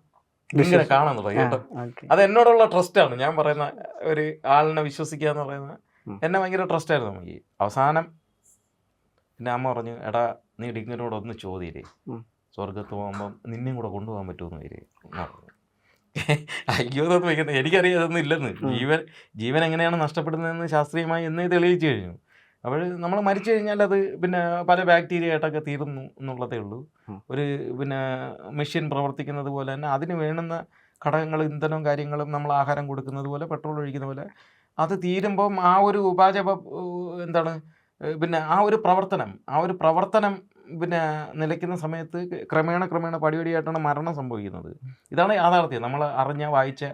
ഡിങ്കനെ കാണാൻ തുടങ്ങി കേട്ടോ. അത് എന്നോടുള്ള ട്രസ്റ്റാണ്. ഞാൻ പറയുന്ന ഒരു ആളിനെ വിശ്വസിക്കുക എന്ന് പറയുന്നത് എന്നെ ഭയങ്കര ട്രസ്റ്റായിരുന്നു അമ്മയ്ക്ക്. അവസാനം പിന്നെ അമ്മ പറഞ്ഞു, എടാ നീ ഡിങ്കനോട് ഒന്ന് ചോദ്യരേ, സ്വർഗത്ത് പോകുമ്പം നിന്നെയും കൂടെ കൊണ്ടുപോകാൻ പറ്റുമെന്ന് വരെ. അയ്യോ അതൊന്നും വയ്ക്കുന്നത്, എനിക്കറിയാം അതൊന്നും ഇല്ലെന്ന്. ജീവൻ എങ്ങനെയാണ് നഷ്ടപ്പെടുന്നതെന്ന് ശാസ്ത്രീയമായി എന്നേ തെളിയിച്ചു കഴിഞ്ഞു. അപ്പോൾ നമ്മൾ മരിച്ചു കഴിഞ്ഞാൽ അത് പിന്നെ പല ബാക്ടീരിയ ആയിട്ടൊക്കെ തീരുന്നു എന്നുള്ളതേ ഉള്ളൂ. ഒരു പിന്നെ മെഷീൻ പ്രവർത്തിക്കുന്നത് പോലെ തന്നെ അതിന് വേണ്ടുന്ന ഘടകങ്ങൾ, ഇന്ധനവും കാര്യങ്ങളും നമ്മൾ ആഹാരം കൊടുക്കുന്നത് പോലെ, പെട്രോൾ ഒഴിക്കുന്ന പോലെ അത് തീരുമ്പം ആ ഒരു എന്താണ് പിന്നെ ആ ഒരു പ്രവർത്തനം പിന്നെ നിലയ്ക്കുന്ന സമയത്ത് ക്രമേണ പടിപടിയായിട്ടാണ് മരണം സംഭവിക്കുന്നത്. ഇതാണ് യാഥാർത്ഥ്യം, നമ്മൾ അറിഞ്ഞ വായിച്ച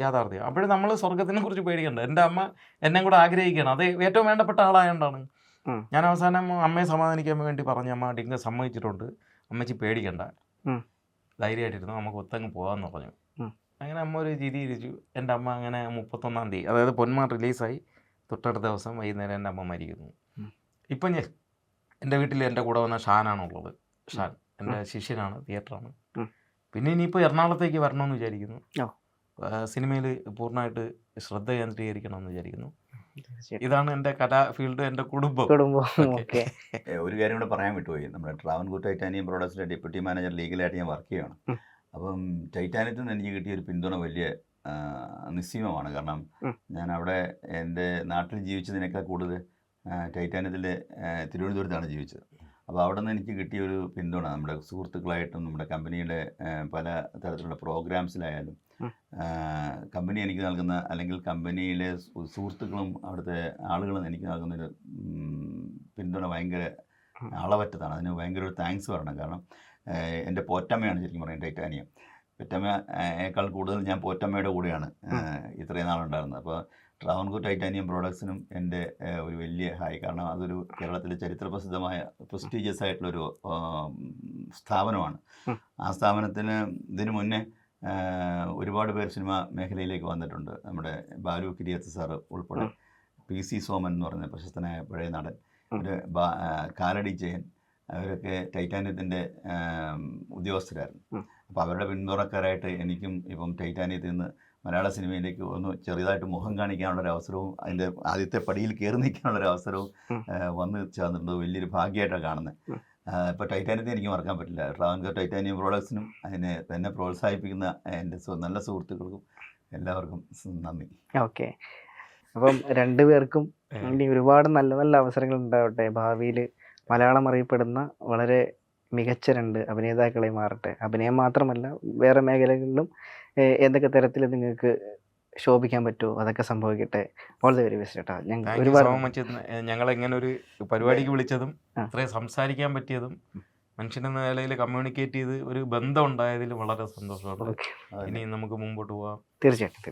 യാഥാർത്ഥ്യം. അപ്പോഴും നമ്മൾ സ്വർഗത്തിനെ കുറിച്ച് പേടിക്കണ്ട. എൻ്റെ അമ്മ എന്നെ കൂടെ ആഗ്രഹിക്കണം, അത് ഏറ്റവും വേണ്ടപ്പെട്ട ആളായതുകൊണ്ടാണ്. ഞാൻ അവസാനം അമ്മയെ സമാധാനിക്കാൻ വേണ്ടി പറഞ്ഞു, അമ്മ ഡിങ്ക സമ്മതിച്ചിട്ടുണ്ട്, അമ്മച്ചി പേടിക്കണ്ട, ധൈര്യമായിട്ടിരുന്നു, നമുക്ക് ഒത്തങ്ങ് പോകാമെന്ന് പറഞ്ഞു. അങ്ങനെ അമ്മ ഒരു ചിരി ഇരിച്ചു. എൻ്റെ അമ്മ അങ്ങനെ 31-ാം തീയതി, അതായത് പൊന്മാൻ റിലീസായി തൊട്ടടുത്ത ദിവസം വൈകുന്നേരം എൻ്റെ അമ്മ മരിക്കുന്നു. ഇപ്പം ഞാൻ എൻ്റെ വീട്ടിൽ എൻ്റെ കൂടെ വന്ന ഷാനാണുള്ളത്. ഷാൻ എൻ്റെ ശിഷ്യനാണ്, തിയേറ്ററാണ്. പിന്നെ ഇനിയിപ്പോൾ എറണാകുളത്തേക്ക് വരണമെന്ന് വിചാരിക്കുന്നു. സിനിമയിൽ പൂർണ്ണമായിട്ട് ശ്രദ്ധ കേന്ദ്രീകരിക്കണമെന്ന് വിചാരിക്കുന്നു. ഇതാണ് എൻ്റെ കലാ ഫീൽഡ്, എൻ്റെ കുടുംബം. ഒരു കാര്യം കൂടെ പറയാൻ വിട്ടുപോയി. നമ്മുടെ ട്രാവൻകൂർ ടൈറ്റാനിയം പ്രോഡക്ട്സിൻ്റെ ഡെപ്യൂട്ടി മാനേജർ ലീഗലായിട്ട് ഞാൻ വർക്ക് ചെയ്യുകയാണ്. അപ്പം ടൈറ്റാനിയത്തിൽ നിന്ന് എനിക്ക് കിട്ടിയൊരു പിന്തുണ വലിയ നിസ്സീമമാണ്. കാരണം ഞാൻ അവിടെ എൻ്റെ നാട്ടിൽ ജീവിച്ചതിനേക്കാൾ കൂടുതൽ ടൈറ്റാനിയത്തിൽ തിരുവനന്തപുരത്താണ് ജീവിച്ചത്. അപ്പോൾ അവിടെ നിന്ന് എനിക്ക് കിട്ടിയൊരു പിന്തുണ നമ്മുടെ സുഹൃത്തുക്കളായിട്ടും നമ്മുടെ കമ്പനിയുടെ പല തരത്തിലുള്ള പ്രോഗ്രാംസിലായാലും കമ്പനി എനിക്ക് നൽകുന്ന, അല്ലെങ്കിൽ കമ്പനിയിലെ സുഹൃത്തുക്കളും അവിടുത്തെ ആളുകളും എനിക്ക് നൽകുന്നൊരു പിന്തുണ ഭയങ്കര അളവറ്റതാണ്. അതിന് ഭയങ്കര ഒരു താങ്ക്സ് പറയണം. കാരണം എൻ്റെ പോറ്റമ്മയാണ് ശരിക്കും പറയുന്നത് ടൈറ്റാനിയം. പോറ്റമ്മയേക്കാൾ കൂടുതൽ ഞാൻ പോറ്റമ്മയുടെ കൂടെയാണ് ഇത്രയും നാളുണ്ടായിരുന്നത്. അപ്പോൾ ട്രാവൻകൂർ ടൈറ്റാനിയം പ്രോഡക്ട്സിനും എൻ്റെ ഒരു വലിയ ഹായ്. കാരണം അതൊരു കേരളത്തിലെ ചരിത്രപ്രസിദ്ധമായ പ്രസ്റ്റീജിയസ് ആയിട്ടുള്ളൊരു സ്ഥാപനമാണ്. ആ സ്ഥാപനത്തിന് ഇതിനു മുന്നേ ഒരുപാട് പേർ സിനിമ മേഖലയിലേക്ക് വന്നിട്ടുണ്ട്. നമ്മുടെ ബാലു കിരിയത്ത് സാറ് ഉൾപ്പെടെ, PC സോമൻ എന്ന് പറഞ്ഞ പ്രശസ്തനായ പഴയ നടൻ, ഒരു കാലടി ജയൻ, അവരൊക്കെ ടൈറ്റാനിയത്തിൻ്റെ ഉദ്യോഗസ്ഥരായിരുന്നു. അപ്പോൾ അവരുടെ പിന്തുണക്കാരായിട്ട് എനിക്കും ഇപ്പം ടൈറ്റാനിയത്തിൽ നിന്ന് മലയാള സിനിമയിലേക്ക് ഒന്ന് ചെറുതായിട്ട് മുഖം കാണിക്കാനുള്ളൊരവസരവും അതിൻ്റെ ആദ്യത്തെ പടിയിൽ കയറി നിൽക്കാനുള്ളൊരവസരവും വന്ന് ചേർന്നിട്ടുണ്ട്. വലിയൊരു ഭാഗ്യമായിട്ടാണ് കാണുന്നത്. ഇപ്പോൾ ടൈറ്റാനിയത്തെ എനിക്ക് മറക്കാൻ പറ്റില്ല. ട്രാവൻകൂർ ടൈറ്റാനിയം പ്രോഡക്ട്സിനും അതിനെ തന്നെ പ്രോത്സാഹിപ്പിക്കുന്ന എൻ്റെ നല്ല സുഹൃത്തുക്കൾക്കും എല്ലാവർക്കും നന്ദി. ഓക്കെ, അപ്പം രണ്ടുപേർക്കും ഇനി ഒരുപാട് നല്ല നല്ല അവസരങ്ങൾ ഉണ്ടാവട്ടെ. ഭാവിയിൽ മലയാളം അറിയപ്പെടുന്ന വളരെ മികച്ച 2 അഭിനേതാക്കളെ മാറട്ടെ. അഭിനയം മാത്രമല്ല, വേറെ മേഖലകളിലും എന്തൊക്കെ തരത്തിൽ നിങ്ങൾക്ക് ശോഭിക്കാൻ പറ്റുമോ അതൊക്കെ സംഭവിക്കട്ടെ. ഓൾ ദി വെരി ബെസ്റ്റ് കേട്ടോ. ഞങ്ങളെങ്ങനെ ഒരു പരിപാടിക്ക് വിളിച്ചതും ഇത്രയും സംസാരിക്കാൻ പറ്റിയതും മനുഷ്യനെന്ന നിലയിൽ കമ്മ്യൂണിക്കേറ്റ് ചെയ്ത് ഒരു ബന്ധം ഉണ്ടായതിൽ വളരെ സന്തോഷമാണ്. ഇനി നമുക്ക് മുമ്പോട്ട് പോകാം. തീർച്ചയായിട്ടും.